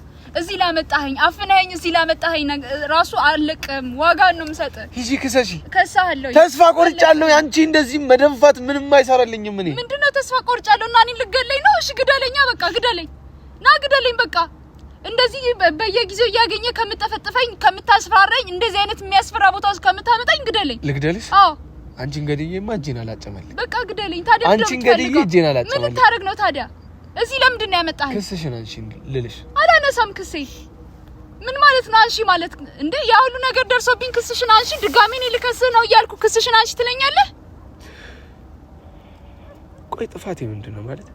እዚህ ላመጣኸኝ አፍነኸኝ እዚህ ላመጣኸኝ ራሱ አለቀም ዋጋህን ነው የምሰጥህ ሂጂ ክሰሺ ከሳለሁ ተስፋ ቆርጫለሁ አንቺ እንደዚህ መደንፋት ምንም አይሰራልኝም እኔ ምንድነው ተስፋ ቆርጫለሁ እና እኔን ልገለኝ ነው እሺ ግደለኛ በቃ ግደለኝ በቃ እንደዚህ በየጊዜው ያገኘ ከምትጠፈጥፈኝ ከምታስፈራራኝ እንደዚህ አይነት የሚያስፈራ ቦታ ውስጥ ከምታመጣኝ ግደለኝ ልግደልሽ አዎ አንቺን ገድዬማ እጄን አላጨመልኝ በቃ ግደለኝ ታዲያ አንቺን ገድዬ እጄን አላጨመልኝ ምን ታረግ ነው ታዲያ እዚህ ለምንድን ነው ያመጣኸኝ ክስሽን አንቺን ልልሽ አላነሳም ክሴ ምን ማለት ነው አንቺ ማለት እንዴ ያ ሁሉ ነገር ደርሶብኝ ክስሽን አንቺ ድጋሚ እኔ ልከስህ ነው እያልኩ ክስሽን አንቺ ትለኛለህ ቆይ ጥፋቴ ምንድነው ማለት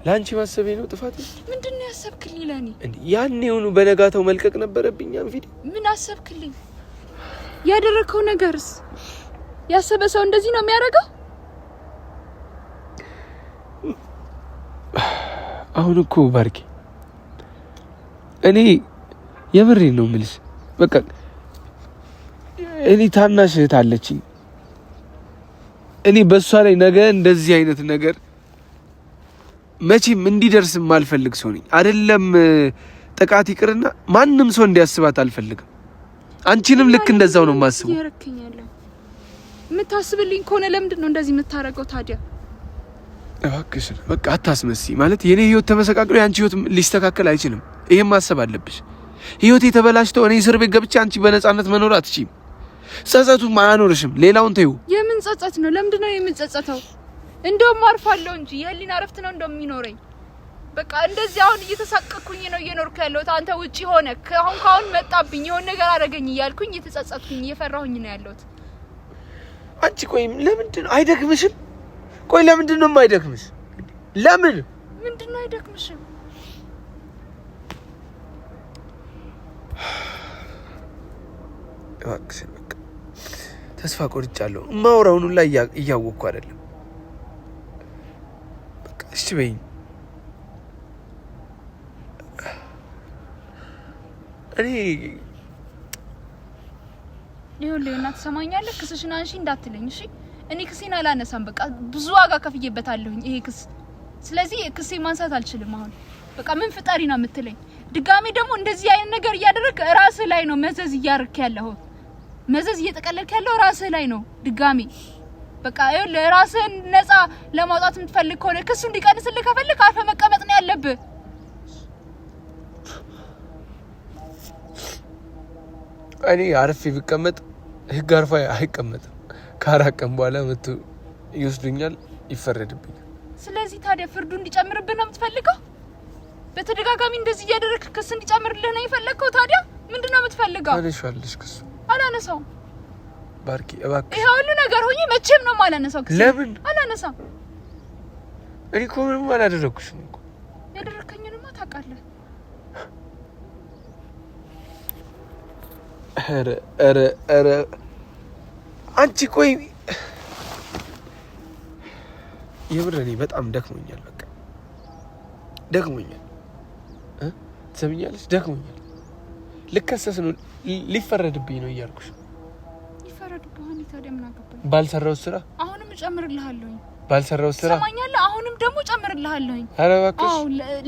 ላንቺ ማሰቤ ነው ጥፋቴ ምንድነው ያሰብክልኝ ለኔ እንዴ ያኔውኑ በነጋታው መልቀቅ ነበረብኝ ያን ቪዲዮ ምን አሰብክልኝ ያደረከው ነገርስ ያሰበ ሰው እንደዚህ ነው የሚያደርገው አሁን እኮ ባርኪ እኔ የምሬን ነው የምልሽ በቃ እኔ ታናሽ እህት አለችኝ እኔ በሷ ላይ ነገ እንደዚህ አይነት ነገር መቼም እንዲደርስ ማልፈልግ ሰው ነኝ አይደለም ጥቃት ይቅርና ማንንም ሰው እንዲያስባት አልፈልግም አንቺንም ልክ እንደዛው ነው ማስበው ያረከኛለሁ የምታስብልኝ ከሆነ ለምንድን ነው እንደዚህ የምታረገው ታዲያ እባክሽ በቃ አታስመስይ ማለት የኔ ህይወት ተመሰቃቅሎ ያንቺ ህይወት ሊስተካከል አይችልም ይሄን ማሰብ አለብሽ ህይወቴ ተበላሽቶ እኔ እስር ቤት ገብቼ አንቺ በነፃነት መኖር አትችይም ጸጸቱ ማያኖርሽም ሌላውን ተይው የምን ጸጸት ነው ለምንድን ነው የምጸጸተው እንደውም አርፋለሁ እንጂ የህሊና ረፍት ነው እንደሚኖረኝ በቃ እንደዚህ አሁን እየተሳቀቅኩኝ ነው እየኖርኩ ያለሁት አንተ ውጪ ሆነ ካሁን መጣብኝ የሆነ ነገር አደረገኝ እያልኩኝ እየተጸጸትኩኝ እየፈራሁኝ ነው ያለሁት አንቺ ቆይ ለምንድን አይደክምሽም ቆይ ለምንድን ነው የማይደክምሽ ለምን ምንድን ነው አይደክምሽም እባክሽ በቃ ተስፋ ቆርጫለሁ ማውራውን ላይ እያወቅኩ አይደለም በቃ እሺ በይኝ እኔ ይኸውልህ እናት ሰማኛለህ ክስሽን አንሺ እንዳትለኝ እሺ እኔ ክሴን አላነሳም በቃ ብዙ ዋጋ ከፍዬበታለሁኝ ይሄ ክስ ስለዚህ ክሴ ማንሳት አልችልም አሁን በቃ ምን ፍጣሪ ነው የምትለኝ ድጋሚ ደግሞ እንደዚህ አይነት ነገር እያደረክ ራስህ ላይ ነው መዘዝ እያርክ ያለው። መዘዝ እየተቀለልክ ያለው ራስህ ላይ ነው። ድጋሚ በቃ ይኸውልህ ራስህን ነፃ ለማውጣት የምትፈልግ ከሆነ ክሱ እንዲቀንስልህ ከፈልክ አርፈህ መቀመጥ ነው ያለብህ። እኔ አርፌ ብቀመጥ ህግ አርፋ አይቀመጥም። ከአራት ቀን በኋላ መጥቶ ይወስዱኛል፣ ይፈረድብኛል። ስለዚህ ታዲያ ፍርዱ እንዲጨምርብህ ነው የምትፈልገው? በተደጋጋሚ እንደዚህ እያደረክ ክስ እንዲጨምርልህ ነው የፈለግከው? ታዲያ ምንድነው የምትፈልገው? አነሳልሽ ክሱ አላነሳውም። ባርኪ እባክሽ። ይሄ ሁሉ ነገር ሆኜ መቼም ነው የማላነሳው ክስ። ለምን አላነሳም? እኔ እኮ ምንም አላደረኩሽም እኮ። ያደረከኝንማ ታውቃለህ። ኧረ አንቺ ቆይ የምር እኔ በጣም ደክሞኛል። በቃ ደክሞኛል። ትሰሚኛለሽ? ደክሞኛል። ልከሰስ ነው፣ ሊፈረድብኝ ነው እያልኩሽ። ይፈረድብህ። ታዲያ ምን አገባኝ? ባልሰራው ስራ አሁንም እጨምርልሃለሁ። ባልሰራው ስራ ሰማኛለህ? አሁንም ደግሞ እጨምርልሃለሁ። ኧረ እባክሽ። አዎ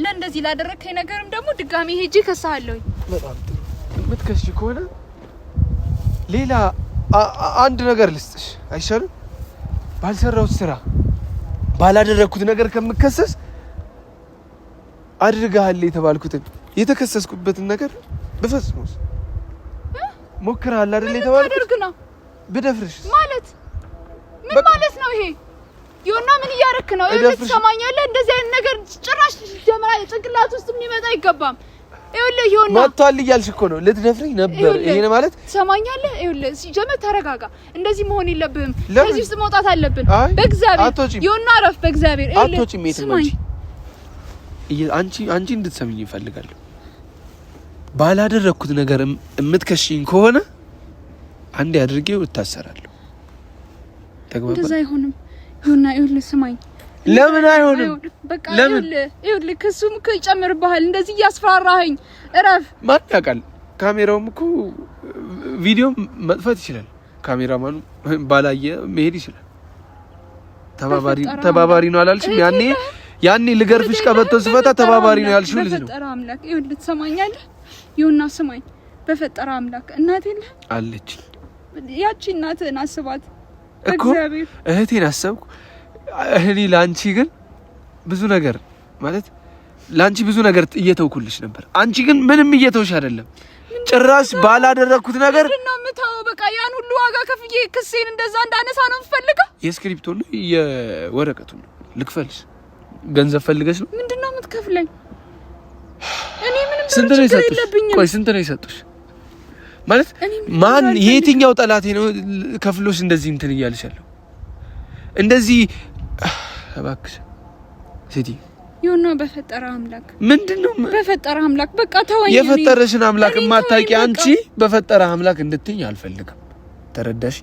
ለእንደዚህ ላደረከኝ ነገርም ደግሞ ድጋሚ ሄጄ ከሳለሁ። በጣም ጥሩ። የምትከስሽ ከሆነ ሌላ አንድ ነገር ልስጥሽ አይሻልም? ባልሰራው ስራ ባላደረኩት ነገር ከምከሰስ አድርጋለህ የተባልኩትን የተከሰስኩበትን ነገር በፈጽሞስ ሞክረሃል አይደል? የተባልኩት ነው ብደፍርሽ ማለት ምን ማለት ነው ይሄ? ይሁንና ምን እያደረክ ነው? ትሰማኛለህ? እንደዚህ አይነት ነገር ጭራሽ ጀመራ ጭንቅላት ውስጥ የሚመጣ አይገባም። ይኸውልህ ይሁንና መጥቷል እያልሽ እኮ ነው። ልትደፍሪኝ ነበር። ይሄን ማለት ትሰማኛለህ? ይኸውልህ ሲጀመር ተረጋጋ። እንደዚህ መሆን የለብህም። ከዚህ ውስጥ መውጣት አለብን። በእግዚአብሔር ይሁንና ረፍ። በእግዚአብሔር አትወጪም። የትም አንቺ እንድትሰሚኝ እፈልጋለሁ። ባላደረኩት ነገር የምትከሽኝ ከሆነ አንዴ አድርጌው እታሰራለሁ። ተግባባ? እንደዛ አይሆንም። ይሁንና ይኸውልህ ስማኝ። ለምን አይሆንም? በቃ ይኸውልህ ክሱም እኮ ይጨምርብሃል። እንደዚህ እያስፈራራኸኝ እረፍ። ማን ያውቃል? ካሜራውም እኮ ቪዲዮም መጥፋት ይችላል። ካሜራማኑ ባላየ መሄድ ይችላል። ተባባሪ ነው አላልሽም? ያኔ ልገርፍሽ ቀበቶ ስፈታ ተባባሪ ነው ያልሽው ልጅ ነው። በፈጠረ አምላክ ይኸውልህ ትሰማኛለህ? ይሁንና ስማኝ። በፈጠረ አምላክ እናቴ ነህ አለች። ያቺ እናትህን አስባት እኮ። እህቴን አሰብኩ። እኔ ላንቺ ግን ብዙ ነገር ማለት ላንቺ ብዙ ነገር እየተውኩልሽ ነበር። አንቺ ግን ምንም እየተውሽ አይደለም። ጭራሽ ባላደረኩት ነገር ምንድነው የምታወው? በቃ ያን ሁሉ ዋጋ ከፍዬ ክሴን እንደዛ እንዳነሳ ነው የምትፈልገው? የስክሪፕቶ ነው የወረቀቱ ነው ልክፈልሽ? ገንዘብ ፈልገሽ ነው? ምንድነው የምትከፍለኝ? እኔ ምንም ስንት ነው የሰጡሽ? ቆይ ስንት ነው የሰጡሽ? ማለት ማን የትኛው ጠላቴ ነው ከፍሎሽ እንደዚህ እንትን እያልሻለሁ? እንደዚህ እባክሽ ሴቲ ይሁንና በፈጠረ አምላክ። ምንድነው በፈጠረ አምላክ? በቃ ተወኝ። የፈጠረሽን አምላክ ማታውቂ አንቺ በፈጠረ አምላክ እንድትይኝ አልፈልግም። ተረዳሽ?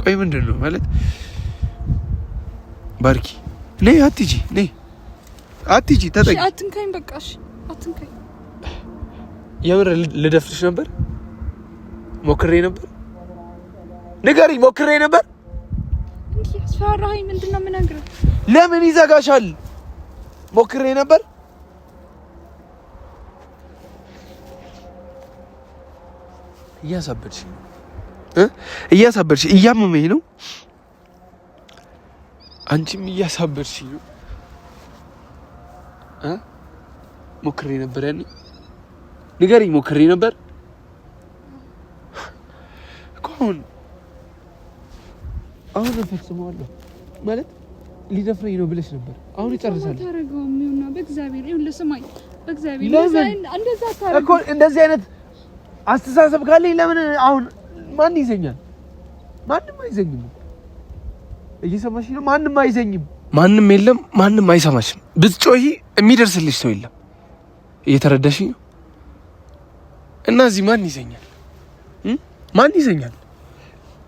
ቆይ ምንድነው ማለት? ባርኪ ነይ፣ አትጂ፣ ነይ አትጂ፣ ተጠቂ። አትንካኝ፣ በቃሽ፣ አትንካኝ። የምር ልደፍርሽ ነበር፣ ሞክሬ ነበር። ንገሪኝ፣ ሞክሬ ነበር። እንዴ አስፈራራኸኝ። ምንድነው የምነግርህ? ለምን ይዘጋሻል? ሞክሬ ነበር። እያሳበድሽ እያመመኝ ነው። አንቺም እያሳበድሽ ነው። ሞክሬ ነበር። ያኔ ንገሪኝ፣ ሞክሬ ነበር እኮ። አሁን እፈጽመዋለሁ ማለት ሊደፍረኝ ነው ብለሽ ነበር። አሁን ይጨርሳል። ታረጋውም ይሁንና በእግዚአብሔር ይሁን። ስማኝ፣ በእግዚአብሔር እንደዛ ታረጋ እኮ። እንደዚህ አይነት አስተሳሰብ ካለኝ ለምን አሁን ማን ይዘኛል? ማንም አይዘኝም። እየሰማሽ ነው? ማንም አይዘኝም። ማንም የለም። ማንም አይሰማሽም። ብትጮሂ የሚደርስልሽ ሰው የለም። እየተረዳሽኝ ነው? እና እዚህ ማን ይዘኛል? ማን ይዘኛል?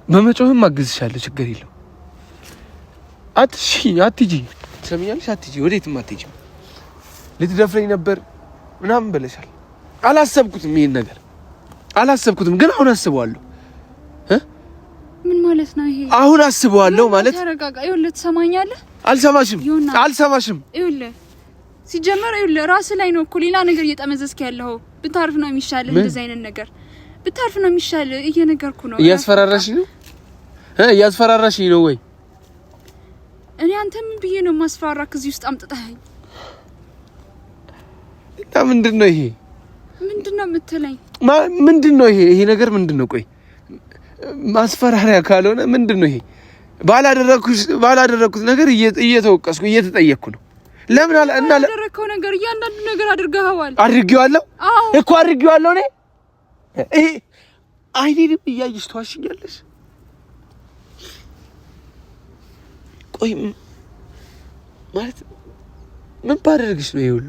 በመጮህም አግዝሻለሁ፣ ችግር የለው። አትጂ፣ ትሰሚኛለሽ? አትጂ፣ ወዴትም አትጂ። ልትደፍረኝ ነበር ምናምን ብለሻል። አላሰብኩትም፣ ይሄን ነገር አላሰብኩትም፣ ግን አሁን አስበዋለሁ። ምን ማለት ነው ይሄ? አሁን አስበዋለሁ ማለት። ተረጋጋ። ይኸውልህ፣ ትሰማኛለህ? አልሰማሽም። ይኸውልህ ሲጀመር ይኸውልህ ራስህ ላይ ነው እኮ ሌላ ነገር እየጠመዘዝክ ያለው። ብታርፍ ነው የሚሻልህ። እንደዚህ አይነት ነገር ብታርፍ ነው የሚሻልህ። እየነገርኩ ነው። እያስፈራራሽኝ ነው እያስፈራራሽኝ ነው ወይ? እኔ አንተ ምን ብዬ ነው ማስፈራራክ? እዚህ ውስጥ አምጥተኸኝ እና ምንድነው ይሄ? ምንድነው የምትለኝ? ምንድነው ይሄ ነገር ምንድነው? ቆይ ማስፈራሪያ ካልሆነ ምንድነው ይሄ? ባላደረኩት ነገር እየተወቀስኩ እየተጠየቅኩ ነው። ለምን እና ያደረከው ነገር እያንዳንዱ ነገር አድርገኸዋል። አድርጌዋለሁ እኮ አድርጌዋለሁ። ይሄ አይኔንም እያየሽ ተዋሽኛለሽ። ቆይ ማለት ምን ባደርግሽ ነው ይሄ ሁሉ?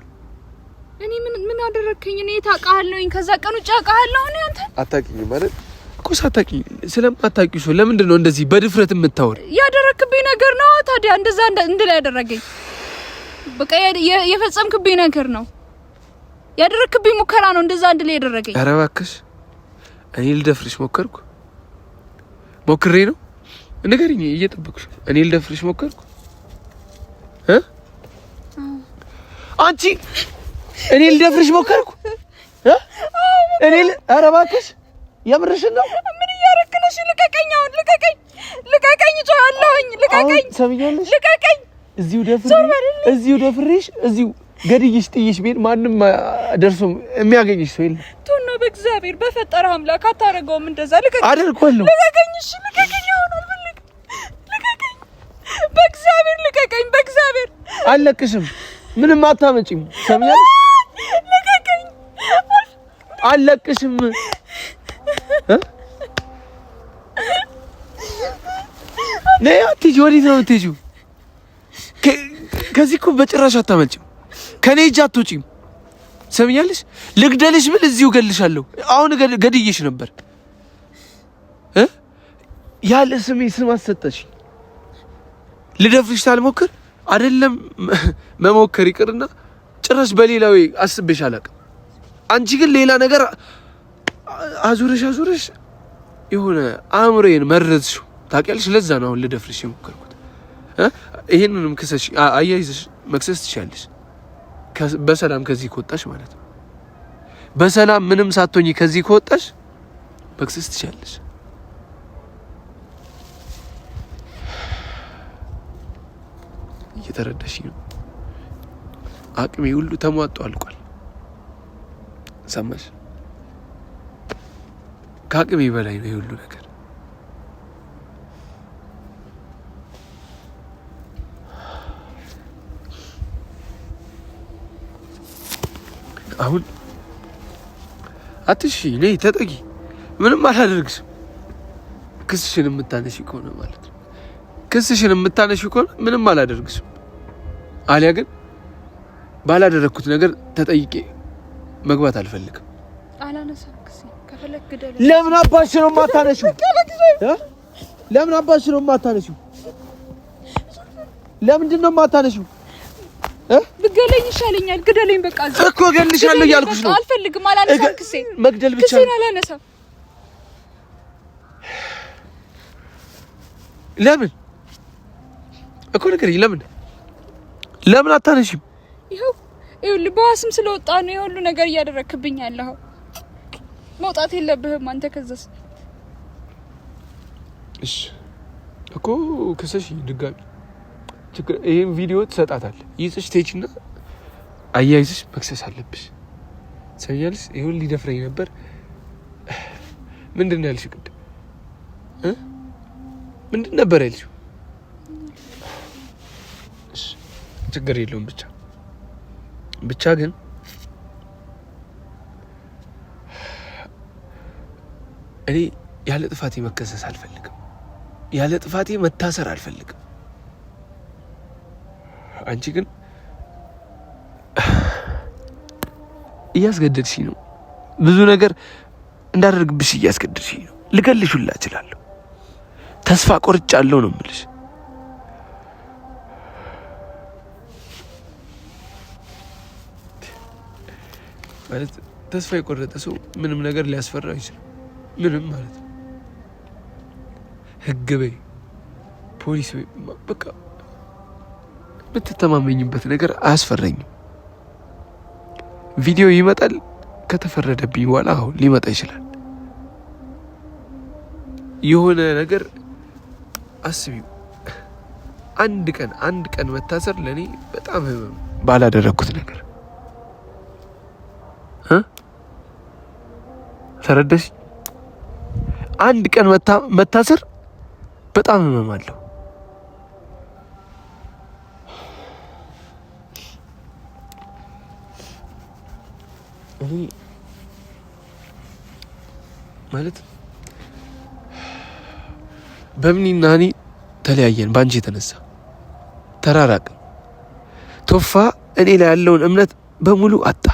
እኔ ምን አደረከኝ? እኔ ታውቃለሁኝ። ከዛ ቀን ውጭ አውቃለሁ። እኔ አንተ አታውቂኝም ማለት እኮ ሳታውቂኝ ስለማታውቂው ሰው ለምንድን ነው እንደዚህ በድፍረት የምታወሪ? ያደረክብኝ ነገር ነው ታዲያ እንደዛ እንድላ ያደረገኝ። በቃ የፈጸምክብኝ ነገር ነው። ያደረክብኝ ሙከራ ነው እንደዛ እንድላ ያደረገኝ። ኧረ እባክሽ እኔ ልደፍርሽ ሞክሬ ነው? ንገሪኝ፣ እየጠበቅሽ። እኔ ልደፍርሽ ሞከርኩ? አንቺ እኔ ልደፍርሽ ሞከርኩ? ኧረ እባክሽ የምርሽን ነው? ምን እያረክነሽ? ልቀቀኝ! አሁን ልቀቀኝ! ጮሃለሁኝ! ልቀቀኝ! ሰምኛለሽ? ልቀቀኝ! እዚሁ ደፍሬሽ እዚሁ ገድዬሽ ጥዬሽ ቤት ማንም ደርሶ የሚያገኝሽ ሰው የለም። ቶና በእግዚአብሔር በፈጠረ አምላክ አታረገውም እንደዛ። ልቀቀኝ! አደርገዋለሁ። ልቀቀኝ! እሺ ልቀቀኝ! አሁን አልፈልግም። ልቀቀኝ! በእግዚአብሔር ልቀቀኝ! በእግዚአብሔር አልለቅሽም። ምንም አታመጪም። ሰምኛለሽ? ልቀቀኝ! አልለቅሽም። ነይ አትሂጂ። ወዴት ነው የምትሄጂው? ከዚህ እኮ በጭራሽ አታመልጭም። ከኔ እጅ አትወጪም። ሰምኛለሽ? ልግደልሽ ብል እዚሁ እገልሻለሁ። አሁን ገድዬሽ ነበር። ያለ ስሜ ስም አሰጠሽ። ልደፍርሽ ሳልሞክር አይደለም መሞከር ይቅርና ጭራሽ በሌላው አስቤሽ አላውቅም። አንቺ ግን ሌላ ነገር አዙረሽ የሆነ አእምሮዬን መረዝሽው። ታውቂያለሽ? ለዛ ነው አሁን ልደፍርሽ የሞከርኩት። ይሄንንም ክሰሽ አያይዘሽ መክሰስ ትችያለሽ። በሰላም ከዚህ ከወጣሽ ማለት ነው። በሰላም ምንም ሳትሆኚ ከዚህ ከወጣሽ መክሰስ ትችያለሽ። እየተረዳሽ ነው? አቅሜ ሁሉ ተሟጦ አልቋል። ሰማሽ? ከአቅሜ በላይ ነው የሁሉ ነገር። አሁን አትሺ ነይ ተጠጊ። ምንም አላደርግሽም። ክስሽን የምታነሺ ከሆነ ማለት ነው። ክስሽን የምታነሺ ከሆነ ምንም አላደርግሽም። አሊያ ግን ባላደረኩት ነገር ተጠይቄ መግባት አልፈልግም። አላነሳም ክስ ከፈለክ ግደል። ለምን አባሽ ነው የማታነሺው? ለምን አባሽ ነው የማታነሺው? ለምንድን ነው የማታነሺው? ብገለኝ ይሻለኛል። ግደለኝ በቃ እኮ እገልሻለሁ እያልኩሽ ነው። አልፈልግም። አላነሳም ክሴ መግደል ብቻ ክሴን አላነሳም። ለምን እኮ ንገሪኝ። ለምን አታነሺም? ይኸው ልባስም ስለወጣ ነው የሁሉ ነገር እያደረክብኝ ያለው። መውጣት የለብህም አንተ ከዛስ። እሺ እኮ ከሰሽ ድጋሚ ይሄን ቪዲዮ ትሰጣታለህ። ይጽሽ ቴችና አያይዝሽ መክሰስ አለብሽ። ሰያልስ ይሁን ሊደፍረኝ ነበር። ምንድነው ያልሽው ቅድም? ምንድን ነበር ያልሽው? እሺ ችግር የለውም። ብቻ ግን እኔ ያለ ጥፋቴ መከሰስ አልፈልግም። ያለ ጥፋቴ መታሰር አልፈልግም። አንቺ ግን እያስገደድሽኝ ነው። ብዙ ነገር እንዳደርግብሽ እያስገደድሽኝ ነው። ልገልሽ ሁላ እችላለሁ። ተስፋ ቆርጫለሁ ነው የምልሽ። ማለት ተስፋ የቆረጠ ሰው ምንም ነገር ሊያስፈራው ይችላል። ምንም ማለት ነው። ህግ በይ ፖሊስ በይ በቃ የምትተማመኝበት ነገር አያስፈራኝም። ቪዲዮ ይመጣል ከተፈረደብኝ በኋላ አሁን ሊመጣ ይችላል። የሆነ ነገር አስቢው። አንድ ቀን መታሰር ለኔ በጣም ባላደረኩት ነገር ተረዳሽ? አንድ ቀን መታሰር በጣም ህመም አለው። እኔ ማለት በምኒና እኔ ተለያየን፣ ባንቺ የተነሳ ተራራቅን። ቶፋ እኔ ላይ ያለውን እምነት በሙሉ አጣ።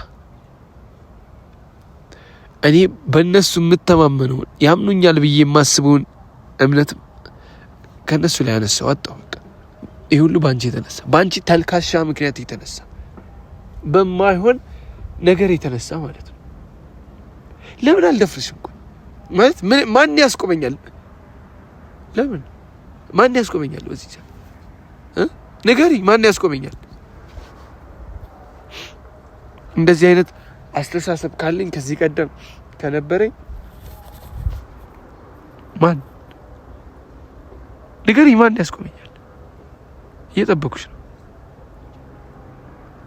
እኔ በእነሱ የምተማመነውን ያምኑኛል ብዬ የማስበውን እምነት ከእነሱ ላይ ያነሳው አጣሁ። በቃ ይህ ሁሉ ባንቺ የተነሳ፣ ባንቺ ተልካሻ ምክንያት የተነሳ፣ በማይሆን ነገር የተነሳ ማለት ነው። ለምን አልደፍርሽም እኮ ማለት ማን ያስቆመኛል? ለምን ማን ያስቆመኛል? በዚህ ሰዓት ንገሪ፣ ማን ያስቆመኛል? እንደዚህ አይነት አስተሳሰብ ካለኝ ከዚህ ቀደም ከነበረኝ ማን ንገሪ፣ ማን ያስቆመኛል? እየጠበኩሽ ነው።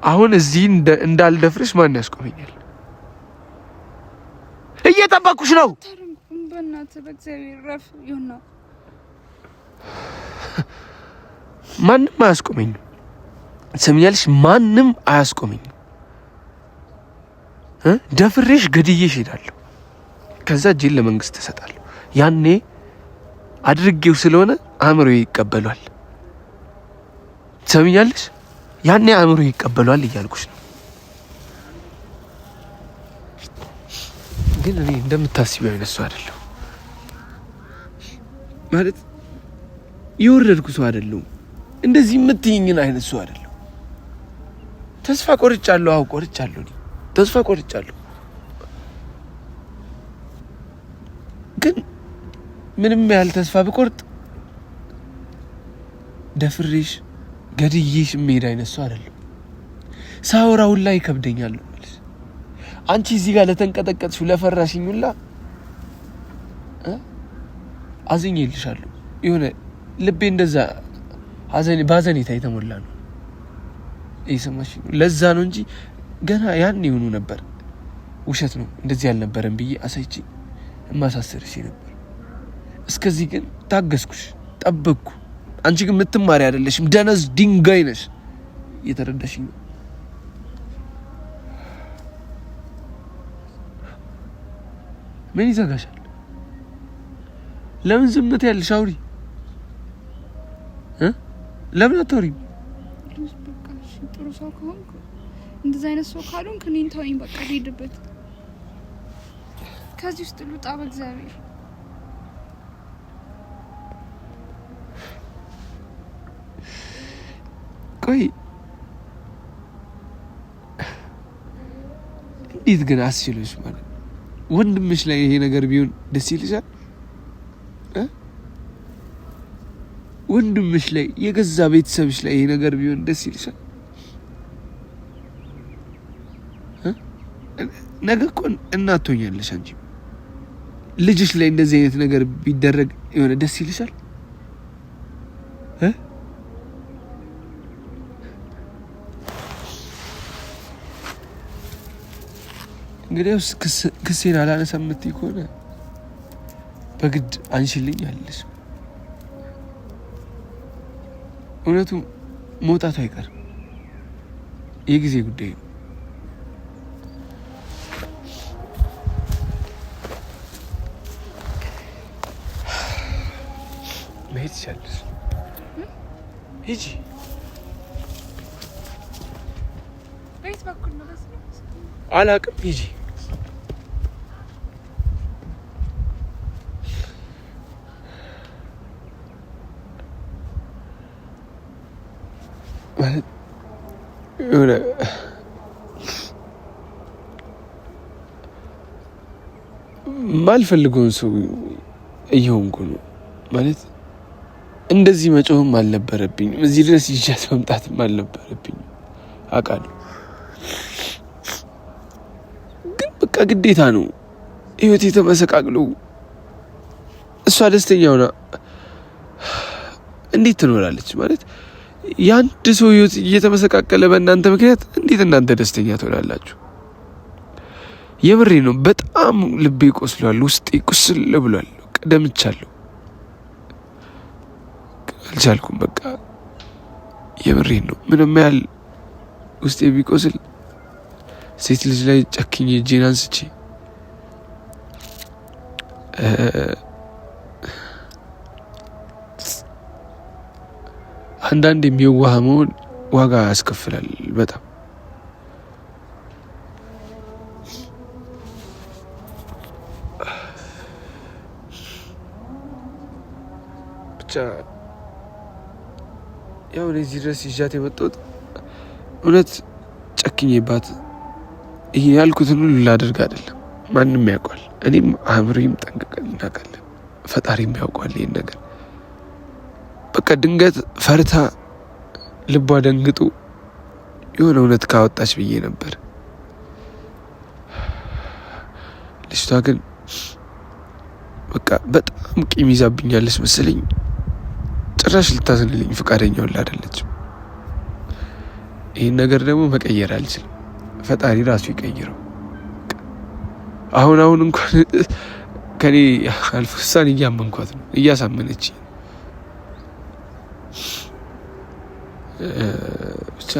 አሁን እዚህ እንዳልደፍርሽ ማን ያስቆመኛል? እየጠበኩሽ ነው። በእናትህ በእግዚአብሔር ረፍ ይሁን ነው። ማንም አያስቆመኝም። ሰምኛልሽ? ማንም አያስቆመኝም። ደፍሬሽ ገድዬሽ ሄዳለሁ። ከዛ እጄን ለመንግስት እሰጣለሁ። ያኔ አድርጌው ስለሆነ አእምሮ ይቀበሏል። ሰምኛልሽ? ያኔ አእምሮ ይቀበሏል እያልኩሽ ነው። ግን እኔ እንደምታስቢው አይነት ሰው አይደለሁ። ማለት የወረድኩ ሰው አይደለሁም። እንደዚህ የምትይኝን አይነት ሰው አይደለሁ። ተስፋ ቆርጫለሁ። አዎ ቆርጫለሁ። እኔ ተስፋ ቆርጫለሁ። ግን ምንም ያህል ተስፋ ብቆርጥ ደፍሬሽ ገድዬሽ የምሄድ አይነት ሰው አይደለሁ። ሳወራው ሁላ ይከብደኛል። አንቺ እዚህ ጋር ለተንቀጠቀጥሽው ለፈራሽኝ ሁላ አዝኜልሻለሁ። የሆነ ልቤ እንደዛ ባዘኔታ የተሞላ ነው። እየሰማሽ ለዛ ነው እንጂ ገና ያን ይሆኑ ነበር። ውሸት ነው እንደዚህ ያልነበረም ብዬ አሳይቼ እማሳሰርሽ ነበር። እስከዚህ ግን ታገስኩሽ፣ ጠበቅኩ። አንቺ ግን የምትማሪ አይደለሽም። ደነዝ ድንጋይ ነሽ። እየተረዳሽኝ ነው? ምን ይዘጋሻል? ለምን ዝም ትያለሽ? አውሪ። ለምን አታውሪም? ጥሩ ሰው ከሆንክ እንደዚህ አይነት ሰው ካልሆንክ እኔን ተወኝ። በቃ ሄድበት። ከዚህ ውስጥ ልውጣ በእግዚአብሔር። ቆይ እንዴት ግን አስችሎሽ ማለት ወንድምሽ ላይ ይሄ ነገር ቢሆን ደስ ይልሻል? ወንድምሽ ላይ የገዛ ቤተሰብሽ ላይ ይሄ ነገር ቢሆን ደስ ይልሻል? ነገ እኮ እናት ትሆኛለሽ። አንቺ ልጅሽ ላይ እንደዚህ አይነት ነገር ቢደረግ የሆነ ደስ ይልሻል? እንግዲያውስ ክሴን አላነሳም የምትይ ከሆነ በግድ አንሽልኝ አለሽ። እውነቱ መውጣቱ አይቀርም፣ የጊዜ ጉዳይ ነው። መሄድ ትችያለሽ። ሂጂ። በየት በኩል ነው? አላውቅም። ሂጂ። ማለት የሆነ ማልፈልገውን ሰው እየሆንኩ ነው። ማለት እንደዚህ መጮህም አልነበረብኝም። እዚህ ድረስ ይዣት መምጣትም አልነበረብኝም። አውቃለሁ። በቃ ግዴታ ነው። ህይወቴ ተመሰቃቅሎ እሷ ደስተኛ ሆና እንዴት ትኖራለች? ማለት የአንድ ሰው ህይወት እየተመሰቃቀለ በእናንተ ምክንያት እንዴት እናንተ ደስተኛ ትሆናላችሁ? የምሬ ነው። በጣም ልቤ ቆስሏል፣ ውስጤ ቁስል ብሏል። ደምቻለሁ፣ አልቻልኩም። በቃ የምሬ ነው። ምንም ያህል ውስጤ ቢቆስል ሴት ልጅ ላይ ጨክኜ እጄን አንስቼ አንዳንድ የሚዋህ መሆን ዋጋ ያስከፍላል በጣም። ብቻ ያው እዚህ ድረስ ይዣት የመጣሁት እውነት ጨክኜባት ይሄ ያልኩትን ሁሉ ላደርግ አይደለም። ማንም ያውቋል፣ እኔም አእምሮዬም ጠንቅቀን እናውቃለን፣ ፈጣሪም ያውቋል ይሄን ነገር። በቃ ድንገት ፈርታ ልቧ ደንግጦ የሆነ እውነት ካወጣች ብዬ ነበር። ልጅቷ ግን በቃ በጣም ቂም ይዛብኛለች መሰለኝ። ጭራሽ ልታዝንልኝ ፈቃደኛ ሁላ አይደለችም። ይህን ነገር ደግሞ መቀየር አልችልም፣ ፈጣሪ ራሱ ይቀይረው። አሁን እንኳን ከኔ አልፎ እሷን እያመንኳት ነው፣ እያሳመነች ብቻ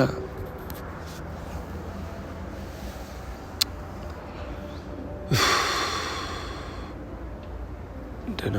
ደህና